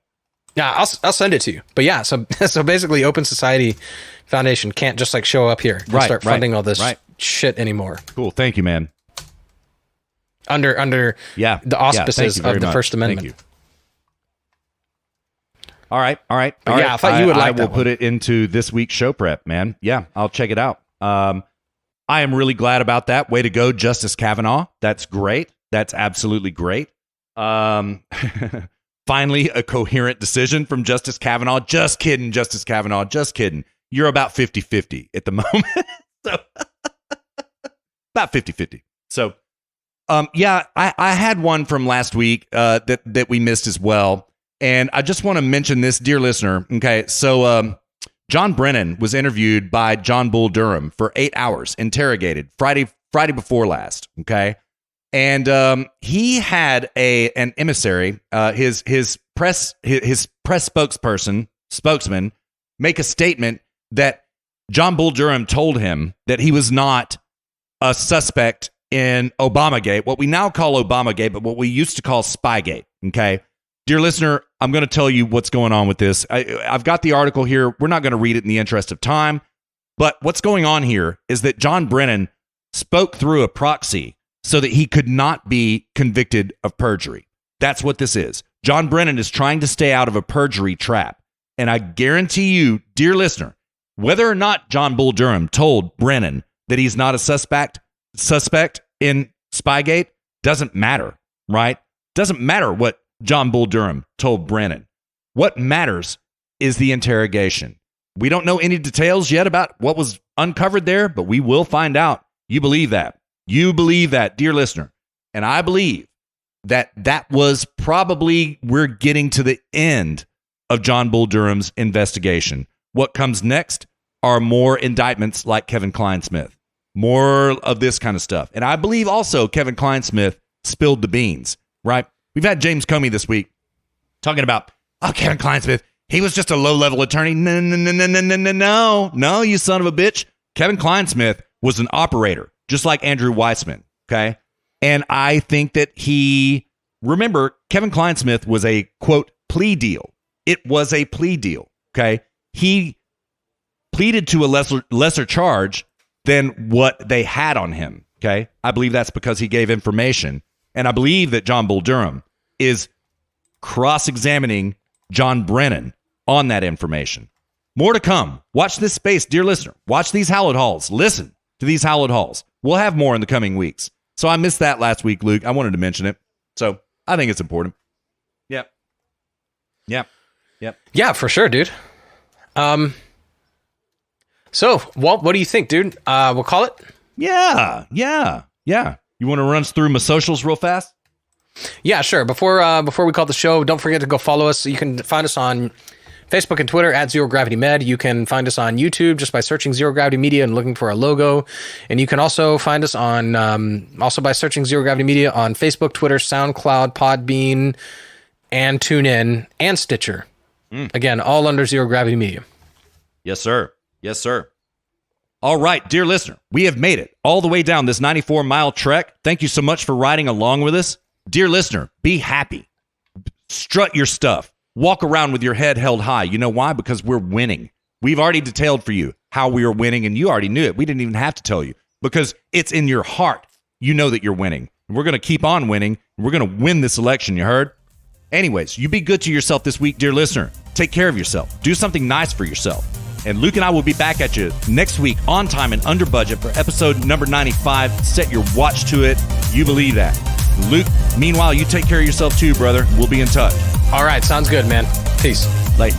yeah, I'll send it to you. But yeah, so basically, Open Society Foundation can't just like show up here and start funding all this shit anymore. Cool. Thank you, man. Under the auspices of the First Amendment. Thank you. All right. I thought you would like that. I will put it into this week's show prep, man. Yeah, I'll check it out. I am really glad about that. Way to go, Justice Kavanaugh. That's great. That's absolutely great. Finally, a coherent decision from Justice Kavanaugh. Just kidding, Justice Kavanaugh. Just kidding. You're about 50-50 at the moment. So about 50-50. So yeah, I had one from last week that we missed as well. And I just want to mention this, dear listener. Okay, so John Brennan was interviewed by John Bull Durham for 8 hours, interrogated Friday before last. Okay, and he had an emissary, his press spokesman, make a statement that John Bull Durham told him that he was not a suspect in Obamagate, what we now call Obamagate, but what we used to call Spygate. Okay. Dear listener, I'm going to tell you what's going on with this. I've got the article here. We're not going to read it in the interest of time. But what's going on here is that John Brennan spoke through a proxy so that he could not be convicted of perjury. That's what this is. John Brennan is trying to stay out of a perjury trap. And I guarantee you, dear listener, whether or not John Bull Durham told Brennan that he's not a suspect in Spygate doesn't matter, right? Doesn't matter what John Bull Durham told Brennan. What matters is the interrogation. We don't know any details yet about what was uncovered there, but we will find out. You believe that. You believe that, dear listener. And I believe that was probably, we're getting to the end of John Bull Durham's investigation. What comes next are more indictments like Kevin Klein-Smith. More of this kind of stuff. And I believe also Kevin Klein-Smith spilled the beans, right? We've had James Comey this week talking about, Kevin Klein-Smith, he was just a low-level attorney. No, you son of a bitch. Kevin Klein-Smith was an operator, just like Andrew Weissman, okay? And I think that remember, Kevin Klein-Smith was a, quote, plea deal. It was a plea deal, okay? He pleaded to a lesser charge than what they had on him, okay? I believe that's because he gave information. And I believe that John Bull Durham is cross-examining John Brennan on that information. More to come. Watch this space, dear listener. Watch these Hallowed Halls. Listen to these Hallowed Halls. We'll have more in the coming weeks. So I missed that last week, Luke. I wanted to mention it. So I think it's important. Yep. Yeah, for sure, dude. So, Walt, what do you think, dude? We'll call it? Yeah. You want to run us through my socials real fast? Yeah, sure. Before we call the show, don't forget to go follow us. You can find us on Facebook and Twitter at Zero Gravity Med. You can find us on YouTube just by searching Zero Gravity Media and looking for our logo. And you can also find us on also by searching Zero Gravity Media on Facebook, Twitter, SoundCloud, Podbean, and TuneIn and Stitcher. Again, all under Zero Gravity Media. Yes, sir. Yes, sir. All right, dear listener, we have made it all the way down this 94-mile trek. Thank you so much for riding along with us. Dear listener, be happy. Strut your stuff. Walk around with your head held high. You know why? Because we're winning. We've already detailed for you how we are winning, and you already knew it. We didn't even have to tell you because it's in your heart. You know that you're winning. And we're going to keep on winning. And we're going to win this election, you heard? Anyways, you be good to yourself this week, dear listener. Take care of yourself. Do something nice for yourself. And Luke and I will be back at you next week on time and under budget for episode number 95. Set your watch to it. You believe that. Luke, meanwhile, you take care of yourself too, brother. We'll be in touch. All right. Sounds good, man. Peace. Later.